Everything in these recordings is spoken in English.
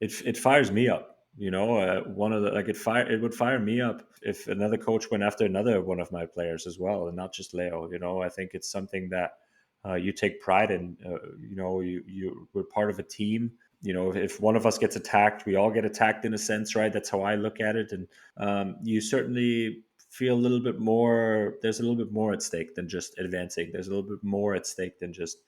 it fires me up. One of the like it would fire me up if another coach went after another one of my players as well, and not just Leo. I think it's something that you take pride in. We're part of a team. If one of us gets attacked, we all get attacked in a sense, right? That's how I look at it, and you certainly feel a little bit more. There's a little bit more at stake than just advancing. There's a little bit more at stake than just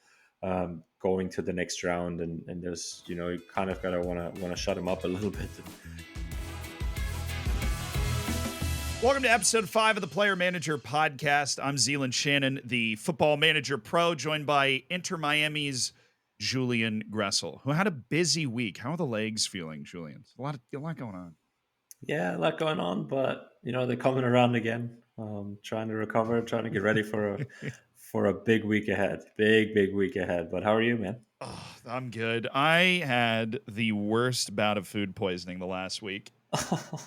going to the next round, and there's you kind of gotta want to shut him up a little bit. Welcome to episode 5 of the Player Manager Podcast. I'm Zealand Shannon, the Football Manager Pro, joined by Inter Miami's Julian Gressel, who had a busy week. How are the legs feeling, Julian? A lot going on. Yeah, a lot going on, but they're coming around again. Trying to recover, trying to get ready for a big week ahead. Big week ahead. But how are you, man? Oh, I'm good. I had the worst bout of food poisoning the last week.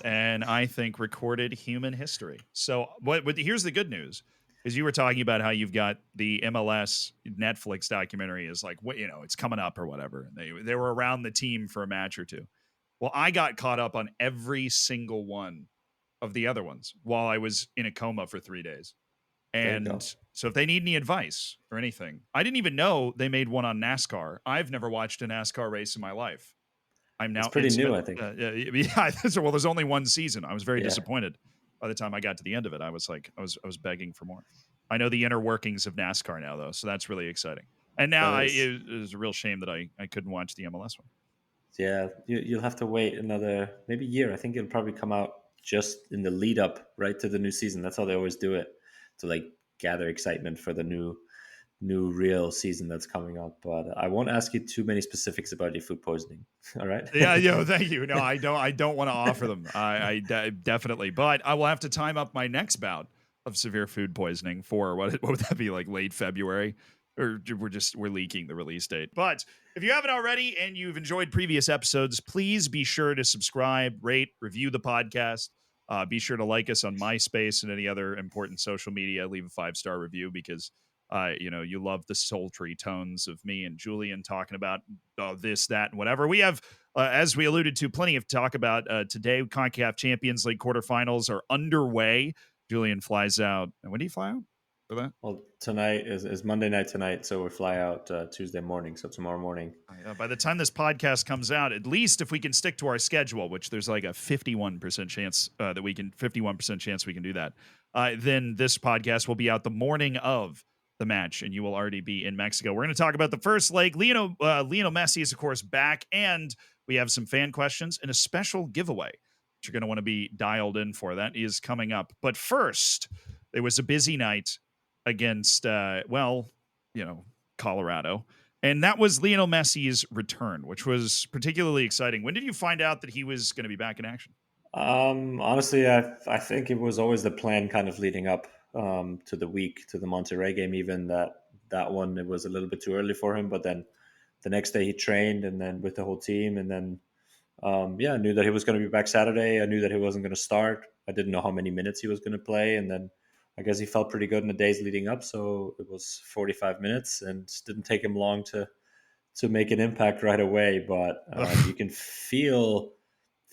And I think recorded human history. So here's the good news, is you were talking about how you've got the MLS Netflix documentary is like, it's coming up or whatever. They were around the team for a match or two. Well, I got caught up on every single one of the other ones while I was in a coma for 3 days. And so if they need any advice or anything, I didn't even know they made one on NASCAR. I've never watched a NASCAR race in my life. I'm now it's pretty new, I think. Well, there's only one season. I was very disappointed by the time I got to the end of it. I was begging for more. I know the inner workings of NASCAR now, though, so that's really exciting. And now it was a real shame that I couldn't watch the MLS one. Yeah, you'll have to wait another maybe year. I think it'll probably come out just in the lead up right to the new season. That's how they always do it, to like gather excitement for the new real season that's coming up. But I won't ask you too many specifics about your food poisoning. All right. Yeah. Thank you. No, I don't want to offer them. I definitely, but I will have to time up my next bout of severe food poisoning for what would that be, like late February, or we're leaking the release date. But if you haven't already and you've enjoyed previous episodes, please be sure to subscribe, rate, review the podcast. Be sure to like us on MySpace and any other important social media. Leave a 5-star review because you love the sultry tones of me and Julian talking about this, that, and whatever. We have, as we alluded to, plenty of talk about today. CONCACAF Champions League quarterfinals are underway. Julian flies out. And when do you fly out for that? Well, tonight is Monday night tonight, so we fly out Tuesday morning, so tomorrow morning. By the time this podcast comes out, at least if we can stick to our schedule, which there's like a 51% chance we can do that, then this podcast will be out the morning of the match, and you will already be in Mexico. We're going to talk about the first leg. Lionel Messi is, of course, back, and we have some fan questions and a special giveaway that you're going to want to be dialed in for. That is coming up. But first, there was a busy night against, Colorado, and that was Lionel Messi's return, which was particularly exciting. When did you find out that he was going to be back in action? Honestly, I think it was always the plan kind of leading up to the Monterrey game, even that one, it was a little bit too early for him. But then the next day he trained, and then with the whole team, and then I knew that he was going to be back Saturday. I knew that he wasn't going to start. I didn't know how many minutes he was going to play, and then I guess he felt pretty good in the days leading up. So it was 45 minutes, and didn't take him long to make an impact right away. But you can feel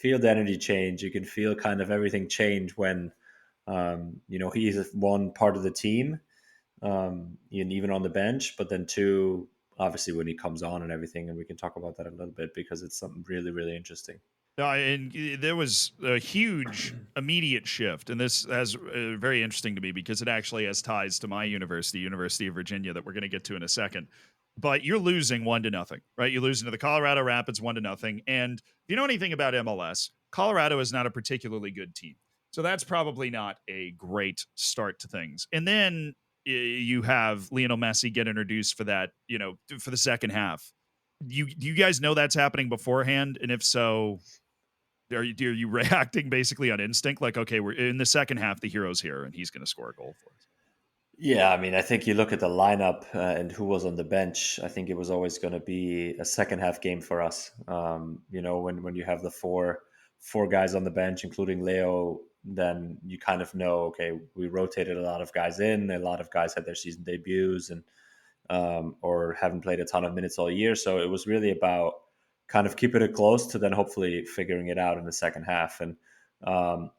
the energy change. You can feel kind of everything change when he's one part of the team, and even on the bench, but then two, obviously when he comes on and everything, and we can talk about that a little bit because it's something really, really interesting. And there was a huge immediate shift, and this is very interesting to me because it actually has ties to my University of Virginia, that we're going to get to in a second. But you're losing 1-0, right? You're losing to the Colorado Rapids 1-0. And if you know anything about MLS, Colorado is not a particularly good team. So that's probably not a great start to things. And then you have Lionel Messi get introduced for that, for the second half. Do you guys know that's happening beforehand? And if so, are you reacting basically on instinct? Like, okay, we're in the second half, the hero's here, and he's going to score a goal for us. Yeah, I mean, I think you look at the lineup and who was on the bench. I think it was always going to be a second half game for us. When you have the four guys on the bench, including Leo, then you kind of know, okay, we rotated a lot of guys in. A lot of guys had their season debuts and or haven't played a ton of minutes all year. So it was really about kind of keep it close to then hopefully figuring it out in the second half. And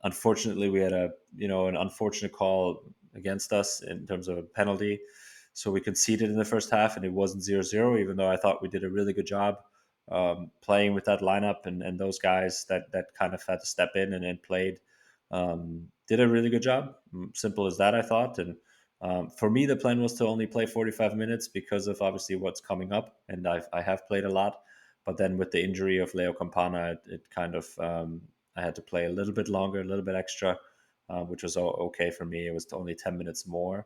unfortunately, we had an unfortunate call against us in terms of a penalty. So we conceded in the first half, and it wasn't 0-0, even though I thought we did a really good job playing with that lineup, and those guys that kind of had to step in and played did a really good job. Simple as that, I thought. And for me, the plan was to only play 45 minutes because of obviously what's coming up, and I have played a lot. But then with the injury of Leo Campana, it kind of I had to play a little bit longer, a little bit extra, which was okay for me. It was only 10 minutes more.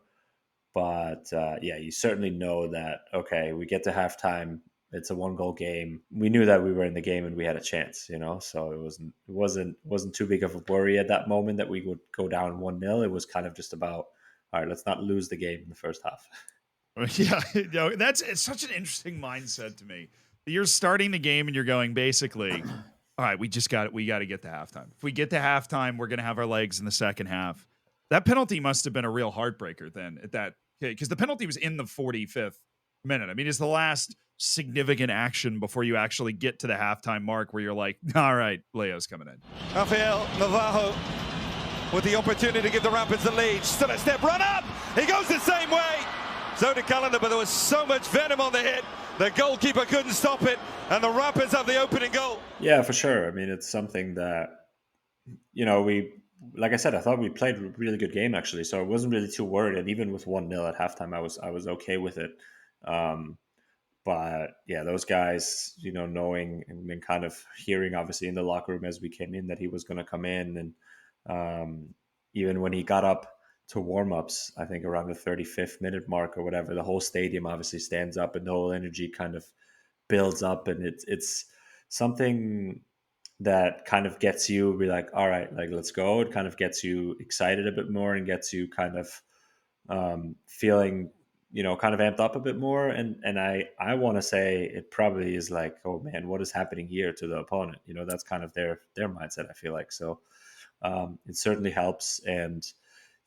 But yeah, you certainly know that, okay, we get to halftime. It's a 1-goal game. We knew that we were in the game and we had a chance, So it wasn't too big of a worry at that moment that we would go down 1-0. It was kind of just about, all right, let's not lose the game in the first half. Yeah, it's such an interesting mindset to me. You're starting the game and you're going basically, all right, we got to get to halftime. If we get to halftime, we're going to have our legs in the second half. That penalty must have been a real heartbreaker then at that, because the penalty was in the 45th minute. I mean, it's the last significant action before you actually get to the halftime mark where you're like, all right, Leo's coming in. Rafael Navarro with the opportunity to give the Rapids the lead. Still a step, run up. He goes the same way. So did Callender, but there was so much venom on the hit. The goalkeeper couldn't stop it, and the Rapids have the opening goal. Yeah, for sure. I mean, it's something that, like I said, I thought we played a really good game actually, so I wasn't really too worried. And even with 1-0 at halftime, I was okay with it. But yeah, those guys, knowing and then kind of hearing obviously in the locker room as we came in that he was going to come in, and even when he got up to warm-ups, I think around the 35th minute mark or whatever, the whole stadium obviously stands up and the whole energy kind of builds up, and it's something that kind of gets you be like, all right, like let's go. It kind of gets you excited a bit more and gets you kind of feeling, kind of amped up a bit more. And I want to say it probably is like, oh man, what is happening here to the opponent? That's kind of their mindset, I feel like. So it certainly helps. And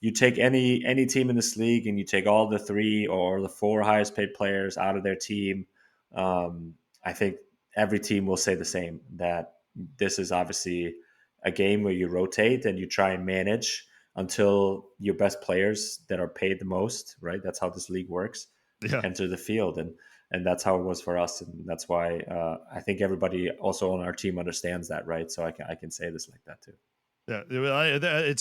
you take any team in this league and you take all the 3 or the 4 highest paid players out of their team. I think every team will say the same, that this is obviously a game where you rotate and you try and manage until your best players that are paid the most, right? That's how this league works, enter the field. And that's how it was for us. And that's why I think everybody also on our team understands that, right? So I can say this like that too. Yeah,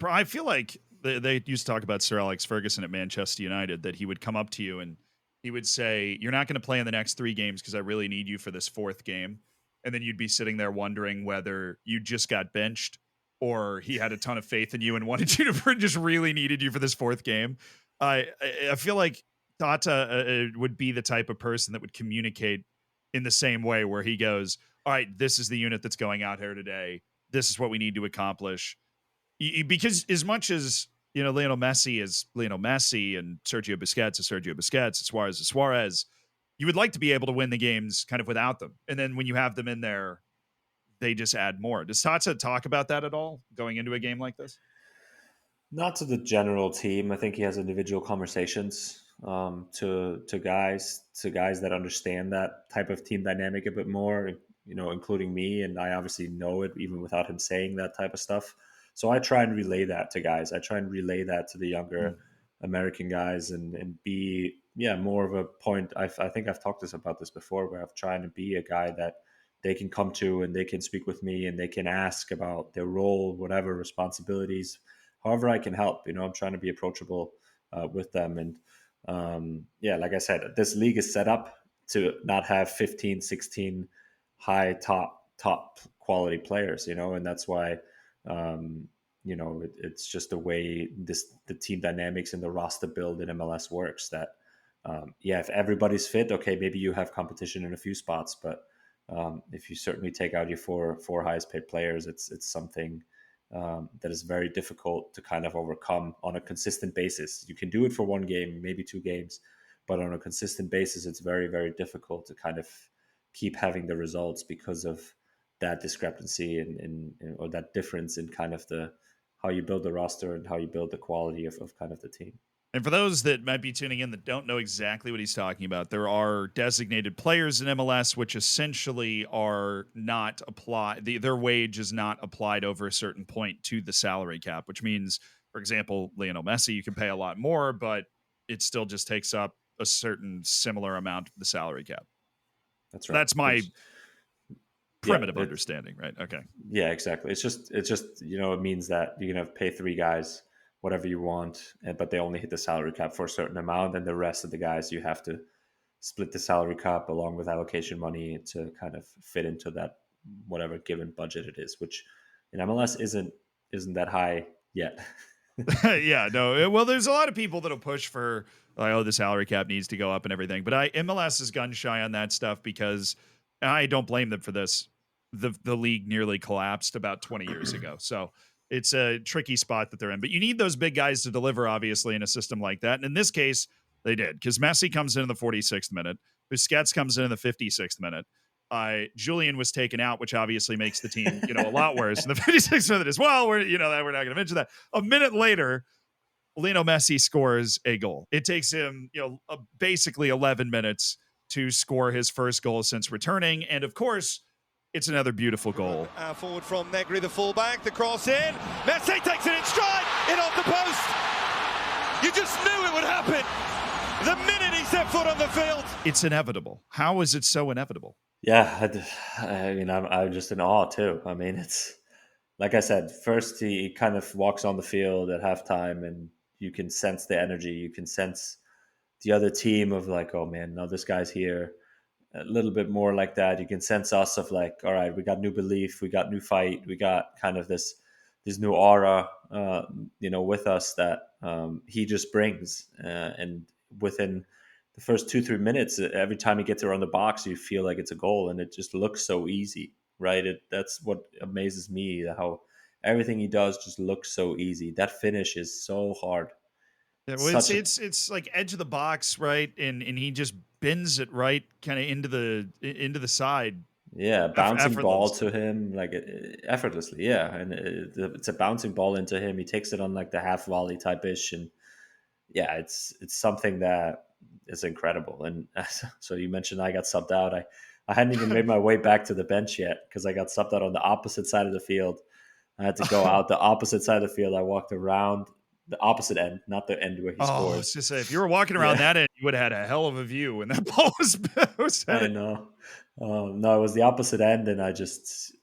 I feel like they used to talk about Sir Alex Ferguson at Manchester United, that he would come up to you and he would say, you're not going to play in the next 3 games because I really need you for this 4th game. And then you'd be sitting there wondering whether you just got benched or he had a ton of faith in you and wanted you to just really needed you for this 4th game. I feel like Tata would be the type of person that would communicate in the same way, where he goes, all right, this is the unit that's going out here today. This is what we need to accomplish. Because as much as, Lionel Messi is Lionel Messi and Sergio Busquets is Sergio Busquets, Suarez is Suarez, you would like to be able to win the games kind of without them. And then when you have them in there, they just add more. Does Tata talk about that at all going into a game like this? Not to the general team. I think he has individual conversations to guys that understand that type of team dynamic a bit more, including me. And I obviously know it even without him saying that type of stuff. So I try and relay that to guys. I try and relay that to the younger American guys and be, more of a point. I think I've talked about this before, where I've tried to be a guy that they can come to and they can speak with me and they can ask about their role, whatever responsibilities, however I can help. I'm trying to be approachable with them. And like I said, this league is set up to not have 15, 16 high top quality players, and that's why it's just the way the team dynamics and the roster build in MLS works. That if everybody's fit, okay, maybe you have competition in a few spots, but if you certainly take out your four highest paid players, it's something that is very difficult to kind of overcome on a consistent basis. You can do it for 1 game, maybe 2 games, but on a consistent basis, it's very, very difficult to kind of keep having the results because of that discrepancy and or that difference in kind of how you build the roster and how you build the quality of kind of the team. And for those that might be tuning in that don't know exactly what he's talking about, there are designated players in MLS which essentially are not applied. Their wage is not applied over a certain point to the salary cap, which means, for example, Lionel Messi, you can pay a lot more, but it still just takes up a certain similar amount of the salary cap. That's right. That's my primitive yeah, understanding, right? Okay. Yeah, exactly. It's just it means that you can pay three guys whatever you want, but they only hit the salary cap for a certain amount, and the rest of the guys you have to split the salary cap along with allocation money to kind of fit into that whatever given budget it is, which in MLS isn't that high yet. Yeah, no. Well, there's a lot of people that'll push for like, oh, the salary cap needs to go up and everything. But MLS is gun shy on that stuff because I don't blame them for this. The league nearly collapsed about 20 years ago. So it's a tricky spot that they're in. But you need those big guys to deliver, obviously, in a system like that. And in this case, they did, because Messi comes in the 46th minute. Busquets comes in the 56th minute. Julian was taken out, which obviously makes the team, a lot worse in the 56th minute as well. We're not going to mention that. A minute later, Lionel Messi scores a goal. It takes him, basically 11 minutes to score his first goal since returning. And of course, it's another beautiful goal. Forward from Negri, the fullback, the cross in. Messi takes it in stride, in off the post. You just knew it would happen the minute he set foot on the field. It's inevitable. How is it so inevitable? Yeah, I'm just in awe too. I mean, it's like I said, first he kind of walks on the field at halftime, and you can sense the energy. You can sense the other team of like, oh man, no, this guy's here. A little bit more like that. You can sense us of like, all right, we got new belief, we got new fight, we got kind of this new aura, with us that he just brings. And within the first 2-3 minutes, every time he gets around the box, you feel like it's a goal, and it just looks so easy, right? That's what amazes me, how everything he does just looks so easy. That finish is so hard. Yeah, well, it's like edge of the box, right? And he just bends it right kind of into the side. Yeah, bouncing ball to him like effortlessly. Yeah, and it's a bouncing ball into him. He takes it on like the half volley type ish, and yeah, it's something that is incredible. And so you mentioned I got subbed out. I hadn't even made my way back to the bench yet because I got subbed out on the opposite side of the field. I had to go out the opposite side of the field. I walked around the opposite end, not the end where he scores. I was just say, if you were walking around that end, you would have had a hell of a view when that ball was headed. I know. No, it was the opposite end, and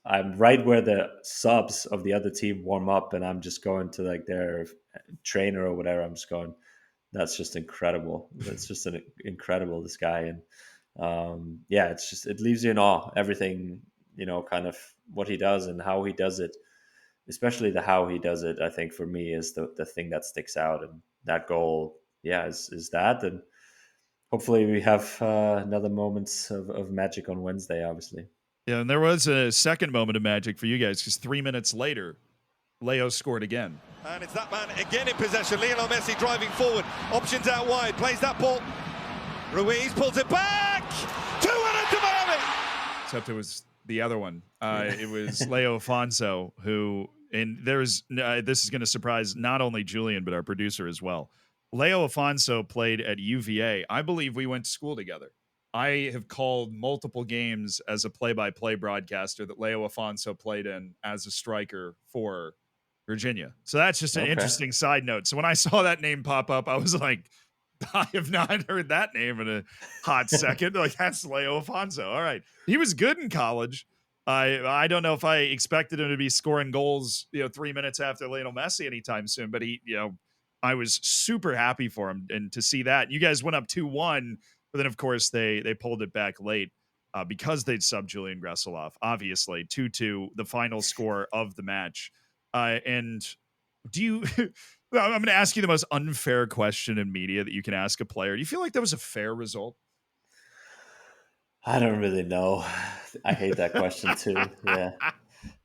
I'm right where the subs of the other team warm up, and I'm just going to like their trainer or whatever. I'm just going, that's just incredible. That's just incredible, this guy. And it leaves you in awe. Everything, kind of what he does and how he does it. Especially the how he does it, I think for me is the thing that sticks out, and that goal, is that. And hopefully we have another moments of magic on Wednesday, obviously. Yeah, and there was a second moment of magic for you guys because 3 minutes later, Leo scored again. And it's that man again in possession. Lionel Messi driving forward, options out wide, plays that ball. Ruiz pulls it back. 2-1 to Miami. Except it was the other one. It was Leo Afonso who. And this is going to surprise not only Julian, but our producer as well. Leo Afonso played at UVA. I believe we went to school together. I have called multiple games as a play-by-play broadcaster that Leo Afonso played in as a striker for Virginia. So that's just an interesting side note. So when I saw that name pop up, I was like, I have not heard that name in a hot second. Like, that's Leo Afonso. All right. He was good in college. I don't know if I expected him to be scoring goals, 3 minutes after Lionel Messi anytime soon, but I was super happy for him and to see that. You guys went up 2-1, but then of course they pulled it back late because they'd subbed Julian Gressel off. Obviously, 2-2, the final score of the match. And do you? I'm going to ask you the most unfair question in media that you can ask a player. Do you feel like that was a fair result? I don't really know. I hate that question too. Yeah.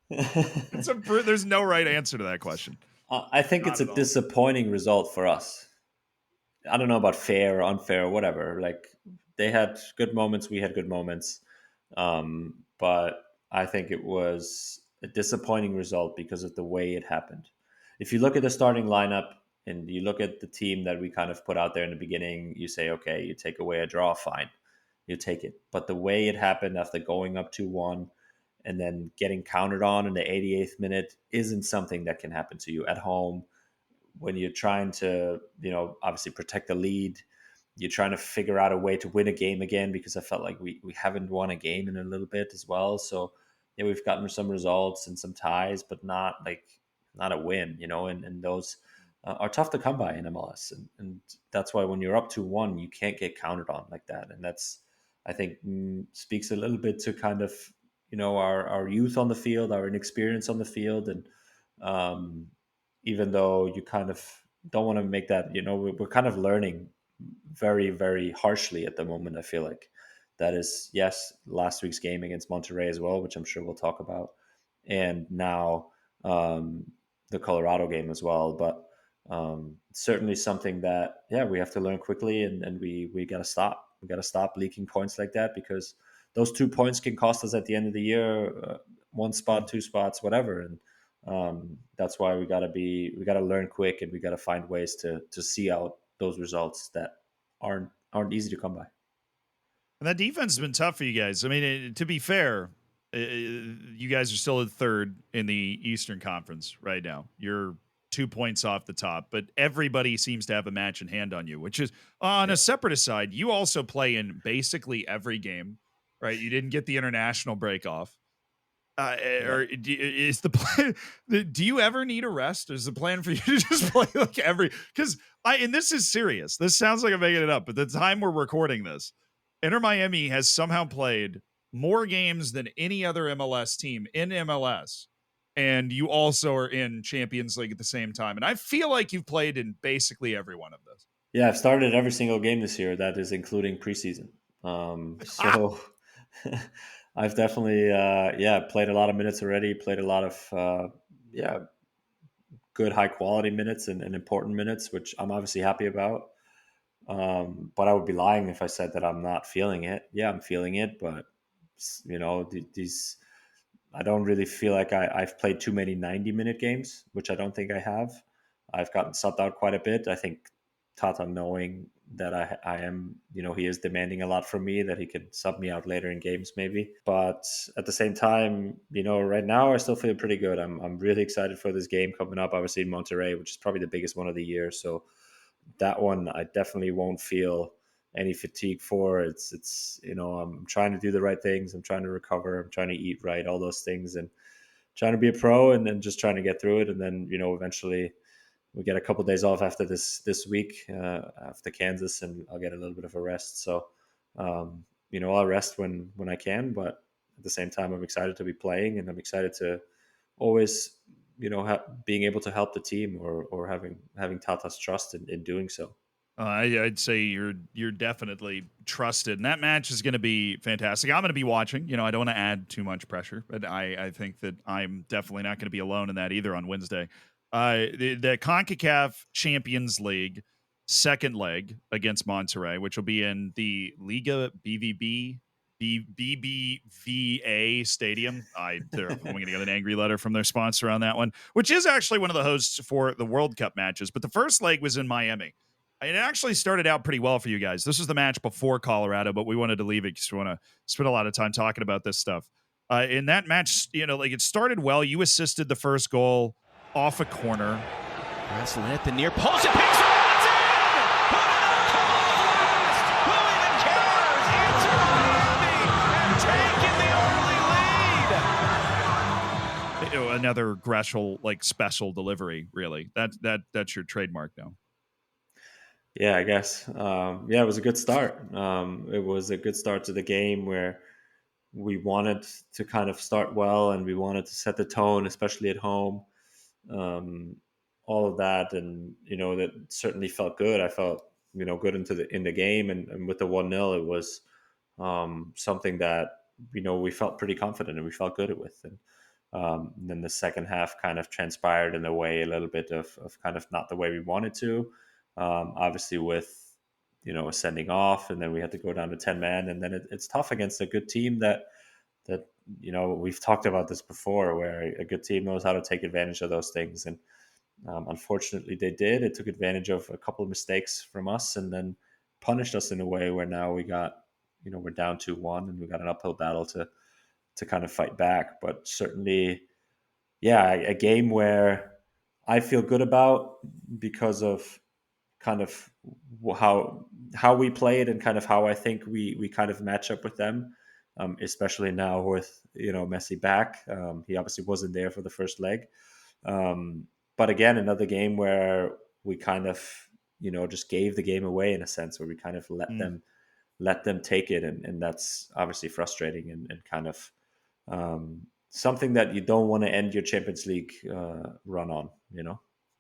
There's no right answer to that question. I think it's a disappointing result for us. I don't know about fair or unfair or whatever. Like, they had good moments, we had good moments. But I think it was a disappointing result because of the way it happened. If you look at the starting lineup, And you look at the team that we kind of put out there in the beginning, you say, okay, you take away a draw, fine, you take it. But the way it happened after going up 2-1 and then getting countered on in the 88th minute isn't something that can happen to you at home when you're trying to, obviously protect the lead. You're trying to figure out a way to win a game again, because I felt like we haven't won a game in a little bit as well. So yeah, we've gotten some results and some ties, but not a win, and those are tough to come by in MLS. And that's why when you're up 2-1, you can't get counted on like that. And that's, I think, speaks a little bit to kind of, our youth on the field, our inexperience on the field. And even though you kind of don't want to make that, we're kind of learning very, very harshly at the moment. I feel like that is, yes, last week's game against Monterrey as well, which I'm sure we'll talk about. And now the Colorado game as well. But certainly something that, yeah, we have to learn quickly, and we got to stop. We got to stop leaking points like that, because those 2 points can cost us at the end of the year, 1 spot, 2 spots, whatever. And that's why we got to learn quick, and we got to find ways to see out those results that aren't easy to come by. And that defense has been tough for you guys. I mean, to be fair, you guys are still at third in the Eastern Conference right now. You're 2 points off the top, but everybody seems to have a match in hand on you, which is on a separate aside. You also play in basically every game, right? You didn't get the international break off. Or is the plan? Do you ever need a rest? Is the plan for you to just play like and this is serious. This sounds like I'm making it up, but the time we're recording this, Inter Miami has somehow played more games than any other MLS team in MLS. And you also are in Champions League at the same time. And I feel like you've played in basically every one of those. Yeah, I've started every single game this year. That is including preseason. So I've definitely, played a lot of minutes already, played a lot of, good high quality minutes and important minutes, which I'm obviously happy about. But I would be lying if I said that I'm not feeling it. Yeah, I'm feeling it, but these, I don't really feel like I've played too many 90-minute games, which I don't think I have. I've gotten subbed out quite a bit. I think Tata, knowing that I am, he is demanding a lot from me, that he could sub me out later in games maybe. But at the same time, right now I still feel pretty good. I'm really excited for this game coming up, obviously in Monterrey, which is probably the biggest one of the year. So that one I definitely won't feel any fatigue for. It's I'm trying to do the right things. I'm trying to recover. I'm trying to eat right, all those things, and trying to be a pro, and then just trying to get through it. And then eventually we get a couple of days off after this week, after Kansas, and I'll get a little bit of a rest. So I'll rest when I can, but at the same time I'm excited to be playing, and I'm excited to always being able to help the team, or having Tata's trust in doing so. I'd say you're definitely trusted, and that match is going to be fantastic. I'm going to be watching. I don't want to add too much pressure, but I think that I'm definitely not going to be alone in that either on Wednesday. The CONCACAF Champions League second leg against Monterrey, which will be in the Liga BBVA Stadium. I'm going to get an angry letter from their sponsor on that one, which is actually one of the hosts for the World Cup matches. But the first leg was in Miami. It actually started out pretty well for you guys. This was the match before Colorado, but we wanted to leave it because we want to spend a lot of time talking about this stuff. In that match, it started well. You assisted the first goal off a corner. Gressel at the near post. It picks up. It's in! Put it on last! Who even cares? Inter Miami have taken the early lead. Another Gressel special delivery. Really, that's your trademark now. Yeah, I guess. It was a good start. It was a good start to the game, where we wanted to kind of start well, and we wanted to set the tone, especially at home. All of that, and that certainly felt good. I felt good in the game, and with the 1-0, it was something that we felt pretty confident and we felt good with. And then the second half kind of transpired in a way, a little bit of kind of not the way we wanted to. Obviously with a sending off, and then we had to go down to 10 man, and then it's tough against a good team that we've talked about this before, where a good team knows how to take advantage of those things. And Unfortunately, they did. It took advantage of a couple of mistakes from us, and then punished us in a way where now we're down 2-1, and we got an uphill battle to kind of fight back. But certainly, yeah, a game where I feel good about because of kind of how we played and kind of how I think we kind of match up with them, especially now with Messi back. He obviously wasn't there for the first leg, but again, another game where we kind of just gave the game away in a sense, where we kind of let them take it, and that's obviously frustrating and kind of something that you don't want to end your Champions League run on,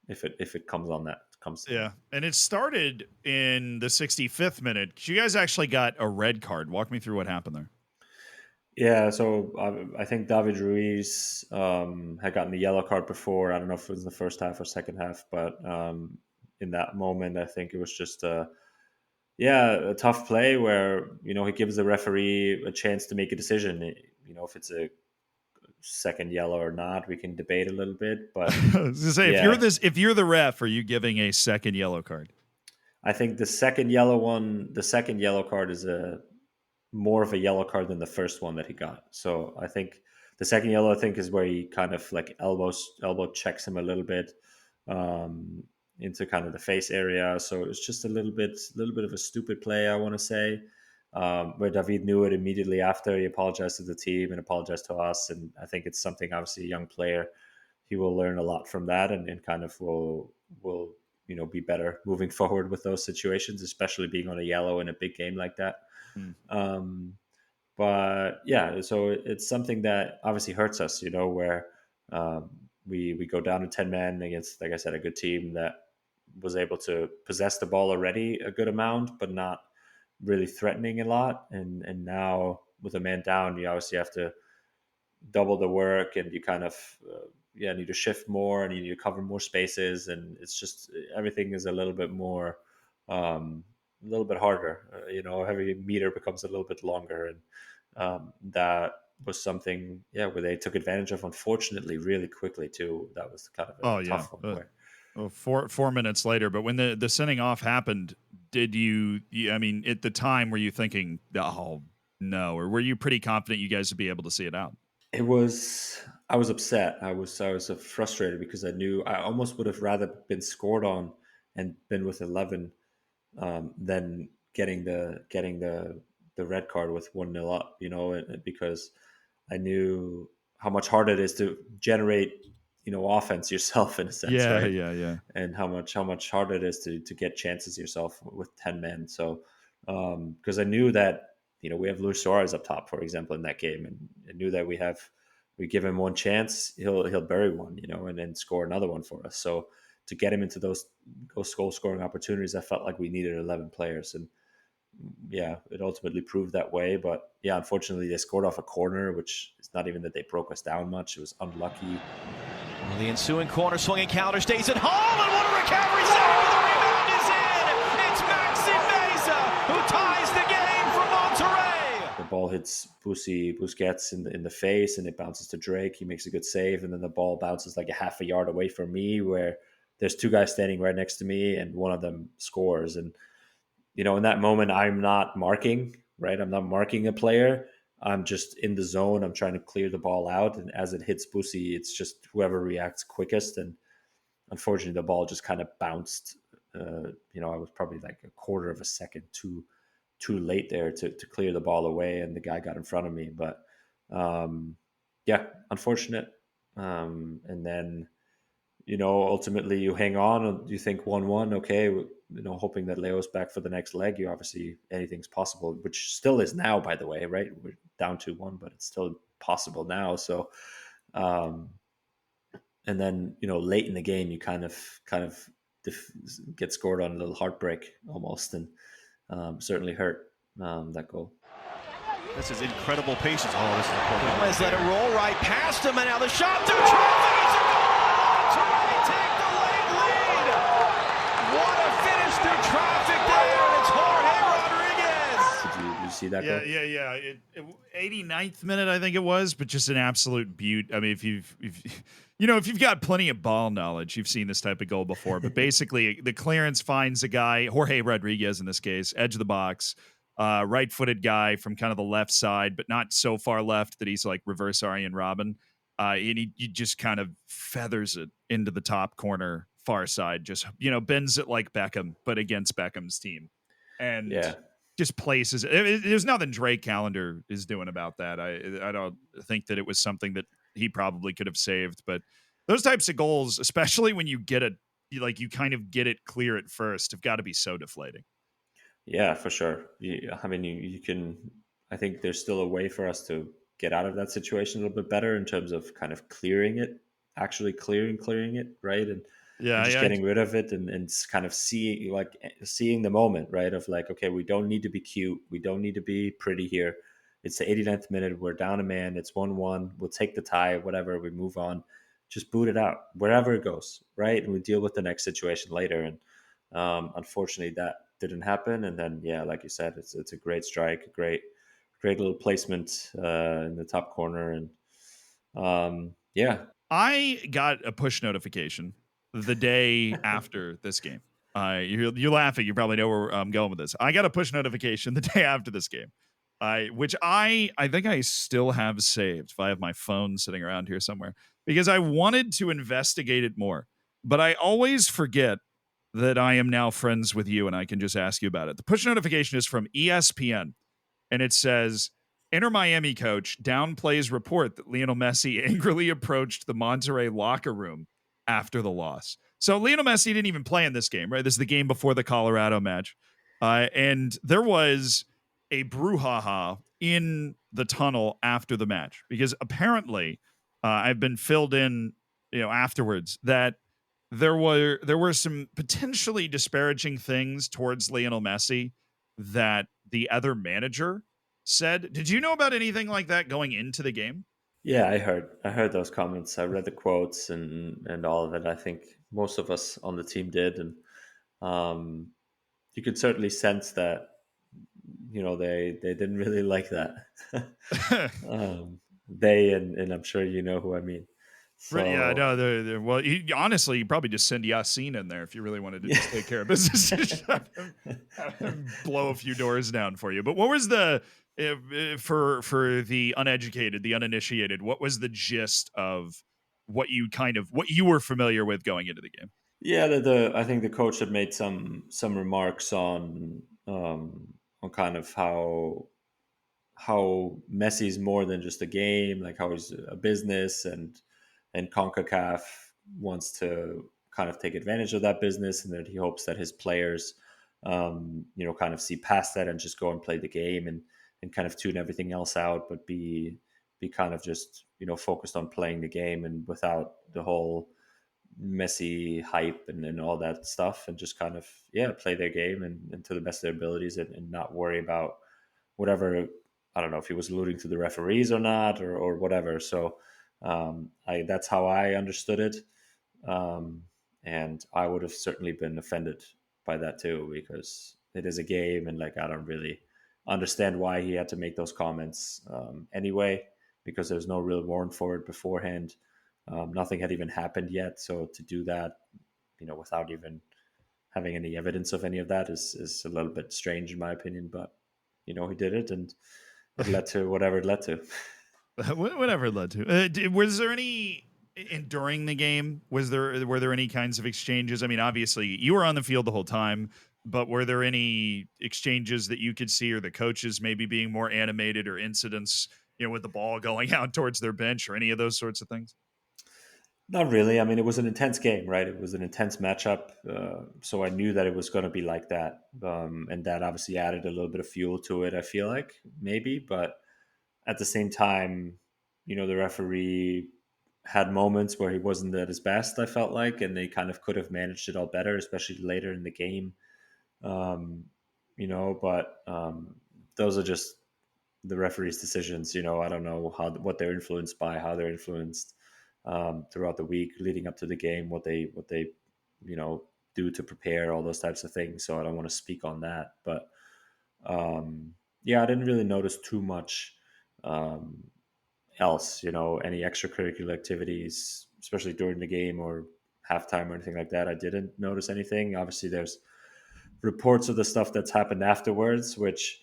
if it comes on that. Yeah, and it started in the 65th minute. You guys actually got a red card. Walk me through what happened there. Yeah, so I think David Ruiz had gotten the yellow card before. I don't know if it was in the first half or second half, but in that moment, I think it was just a tough play where he gives the referee a chance to make a decision. If it's a second yellow or not, we can debate a little bit, but I was gonna say, if you're the ref, are you giving a second yellow card? I think the second yellow card is more of a yellow card than the first one that he got. So I think the second yellow, is where he kind of like elbow checks him a little bit into kind of the face area. So it's just a little bit of a stupid play, I want to say. Where David knew it immediately after. He apologized to the team and apologized to us, and I think it's something, obviously a young player, he will learn a lot from that, and kind of will be better moving forward with those situations, especially being on a yellow in a big game like that. But yeah, so it's something that obviously hurts us, where we go down to 10 men against, like I said, a good team that was able to possess the ball already a good amount, but not really threatening a lot, and now with a man down, you obviously have to double the work, and you kind of need to shift more, and you need to cover more spaces, and it's just everything is a little bit more a little bit harder. Every meter becomes a little bit longer, and that was something where they took advantage of, unfortunately, really quickly too. That was kind of a tough one. Four minutes later, but when the sending off happened, did you I mean, at the time, were you thinking, oh no, or were you pretty confident you guys would be able to see it out? I was upset. I was frustrated because I knew I almost would have rather been scored on and been with 11 than getting the red card with 1-0 up, because I knew how much harder it is to generate offense yourself, in a sense, right? Yeah. And how much harder it is to get chances yourself with 10 men. So because I knew that we have Luis Suarez up top, for example, in that game, and I knew that we give him one chance, he'll bury one, and then score another one for us. So to get him into those goal scoring opportunities, I felt like we needed 11 players, and it ultimately proved that way. But unfortunately, they scored off a corner, which is not even that they broke us down much. It was unlucky. Well, the ensuing corner swinging counter stays at home, and what a recovery save! The rebound is in. It's Maxi Meza who ties the game for Monterrey. The ball hits Busquets in the face, and it bounces to Drake. He makes a good save, and then the ball bounces like a half a yard away from me, where there's two guys standing right next to me, and one of them scores. And in that moment, I'm not marking, right? I'm not marking a player. I'm just in the zone. I'm trying to clear the ball out. And as it hits Busi, it's just whoever reacts quickest. And unfortunately, the ball just kind of bounced. I was probably like a quarter of a second too late there to clear the ball away. And the guy got in front of me. But unfortunate. And then, ultimately you hang on and you think 1-1, okay, hoping that Leo's back for the next leg. You obviously, anything's possible, which still is now, by the way, right? We're down 2-1, but it's still possible now. So, and then, late in the game, you kind of get scored on, a little heartbreak almost, and certainly hurt that goal. This is incredible patience. Oh, this is a poor Gomez let it roll right past him, and now the shot through traffic. It's a goal! Monterrey take the late lead. What a finish through traffic there, and it's Jorge Rodriguez. Did you see that Yeah, goal? yeah. 89th minute, I think it was, but just an absolute beaut. I mean, if you've got plenty of ball knowledge, you've seen this type of goal before. But basically, the clearance finds a guy, Jorge Rodriguez in this case, edge of the box, right-footed guy from kind of the left side, but not so far left that he's like reverse Arjen Robben. And he just kind of feathers it into the top corner, far side, just bends it like Beckham, but against Beckham's team, and Yeah. just places. There's nothing Drake Callender is doing about that. I don't think that it was something that he probably could have saved, but those types of goals, especially when you get it, you kind of get it clear at first, have got to be so deflating. Yeah, for sure. I mean, you can. I think there's still a way for us to get out of that situation a little bit better in terms of kind of clearing it, actually clearing it, right, and just Yeah. getting rid of it, and kind of seeing the moment, right, of like, okay, we don't need to be cute, we don't need to be pretty here. It's the 89th minute. We're down a man. It's 1-1. We'll take the tie. Whatever. We move on. Just boot it out wherever it goes, right, and we deal with the next situation later. And unfortunately, that didn't happen. And then, yeah, like you said, it's a great strike, a great little placement in the top corner, and yeah. I got a push notification the day after this game. You're laughing. You probably know where I'm going with this. I got a push notification the day after this game, which I think I still have saved if I have my phone sitting around here somewhere, because I wanted to investigate it more. But I always forget that I am now friends with you and I can just ask you about it. The push notification is from ESPN, and it says, Inter Miami coach downplays report that Lionel Messi angrily approached the Monterrey locker room after the loss. So Lionel Messi didn't even play in this game, right? This is the game before the Colorado match. And there was a brouhaha in the tunnel after the match, because apparently I've been filled in, afterwards, that there were some potentially disparaging things towards Lionel Messi that the other manager said. Did you know about anything like that going into the game? Yeah, I heard those comments. I read the quotes and all of it. I think most of us on the team did, and um, you could certainly sense that they didn't really like that. They and I'm sure you know who I mean. Right, yeah, So no, well, honestly, you probably just send Yassine in there if you really wanted to just take care of business. Just have him blow a few doors down for you. But what was the for the uneducated, the uninitiated? What was the gist of what you were familiar with going into the game? yeah, the I think the coach had made some remarks on kind of how Messi is more than just a game, like how he's a business, and CONCACAF wants to kind of take advantage of that business, and that he hopes that his players, kind of see past that and just go and play the game, and kind of tune everything else out, but be kind of just focused on playing the game, and without the whole Messi hype and all that stuff, and just kind of play their game and to the best of their abilities, and not worry about whatever. I don't know if he was alluding to the referees or not, or whatever. So that's how I understood it, and I would have certainly been offended by that too, because it is a game, and like I don't really understand why he had to make those comments anyway, because there's no real warrant for it beforehand. Nothing had even happened yet, so to do that, without even having any evidence of any of that is a little bit strange in my opinion. But he did it, and it led to whatever it led to. Whatever it led to. Was there any during the game? Were there any kinds of exchanges? I mean, obviously you were on the field the whole time, but were there any exchanges that you could see, or the coaches maybe being more animated, or incidents, with the ball going out towards their bench, or any of those sorts of things? Not really. I mean, it was an intense game, right? It was an intense matchup, so I knew that it was going to be like that, and that obviously added a little bit of fuel to it. I feel like maybe, but at the same time, the referee had moments where he wasn't at his best, I felt like, and they kind of could have managed it all better, especially later in the game. Um, but those are just the referee's decisions. I don't know what they're influenced by, how they're influenced throughout the week leading up to the game, what they do to prepare, all those types of things. So I don't want to speak on that, but yeah, I didn't really notice too much um, else. Any extracurricular activities, especially during the game or halftime or anything like that. I didn't notice anything. Obviously, there's reports of the stuff that's happened afterwards, which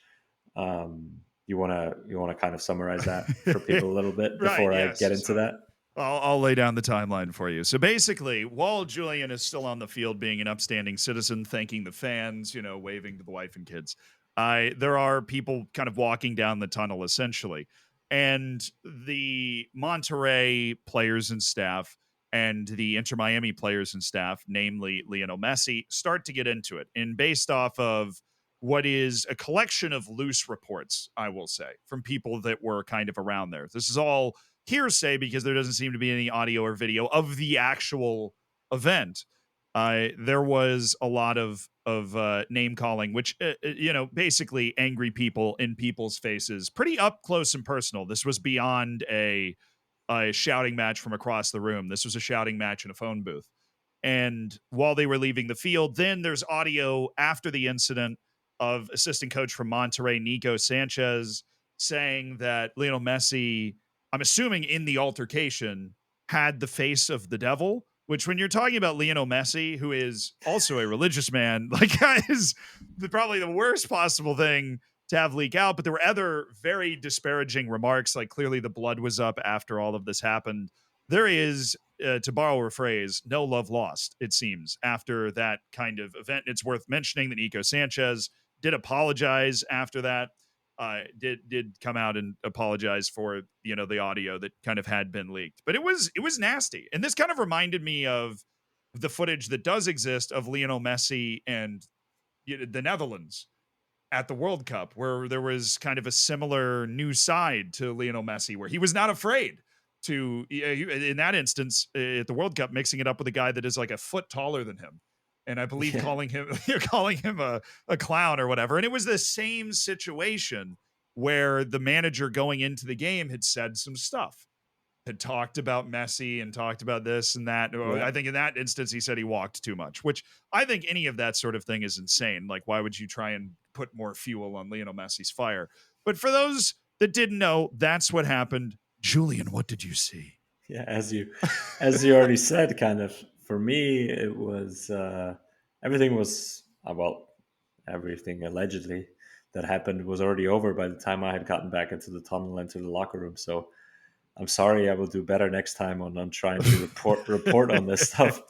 you want to kind of summarize that for people a little bit Right. before I Yes. get into So that. I'll lay down the timeline for you. So basically, while Julian is still on the field being an upstanding citizen, thanking the fans, waving to the wife and kids, there are people kind of walking down the tunnel essentially. And the Monterrey players and staff and the Inter Miami players and staff, namely Lionel Messi, start to get into it. And based off of what is a collection of loose reports, I will say, from people that were kind of around there. This is all hearsay because there doesn't seem to be any audio or video of the actual event. There was a lot of name calling, which basically angry people in people's faces, pretty up close and personal. This was beyond a shouting match from across the room. This was a shouting match in a phone booth. And while they were leaving the field, then there's audio after the incident of assistant coach from Monterrey, Nico Sanchez, saying that Lionel Messi, I'm assuming in the altercation, had the face of the devil, which when you're talking about Lionel Messi, who is also a religious man, like is probably the worst possible thing to have leak out. But there were other very disparaging remarks, like clearly the blood was up after all of this happened. There is, to borrow a phrase, no love lost, it seems, after that kind of event. It's worth mentioning that Nico Sanchez did apologize after that. Did come out and apologize for the audio that kind of had been leaked, but it was nasty. And this kind of reminded me of the footage that does exist of Lionel Messi and the Netherlands at the World Cup, where there was kind of a similar new side to Lionel Messi, where he was not afraid to, in that instance, at the World Cup, mixing it up with a guy that is like a foot taller than him. And I believe calling him a clown or whatever. And it was the same situation where the manager going into the game had said some stuff, had talked about Messi and talked about this and that. Yeah. I think in that instance, he said he walked too much, which I think any of that sort of thing is insane. Like, why would you try and put more fuel on Lionel Messi's fire? But for those that didn't know, that's what happened. Julian, what did you see? Yeah, as you already said, kind of for me, it was everything was everything allegedly that happened was already over by the time I had gotten back into the tunnel and to the locker room. So I'm sorry, I will do better next time on trying to report on this stuff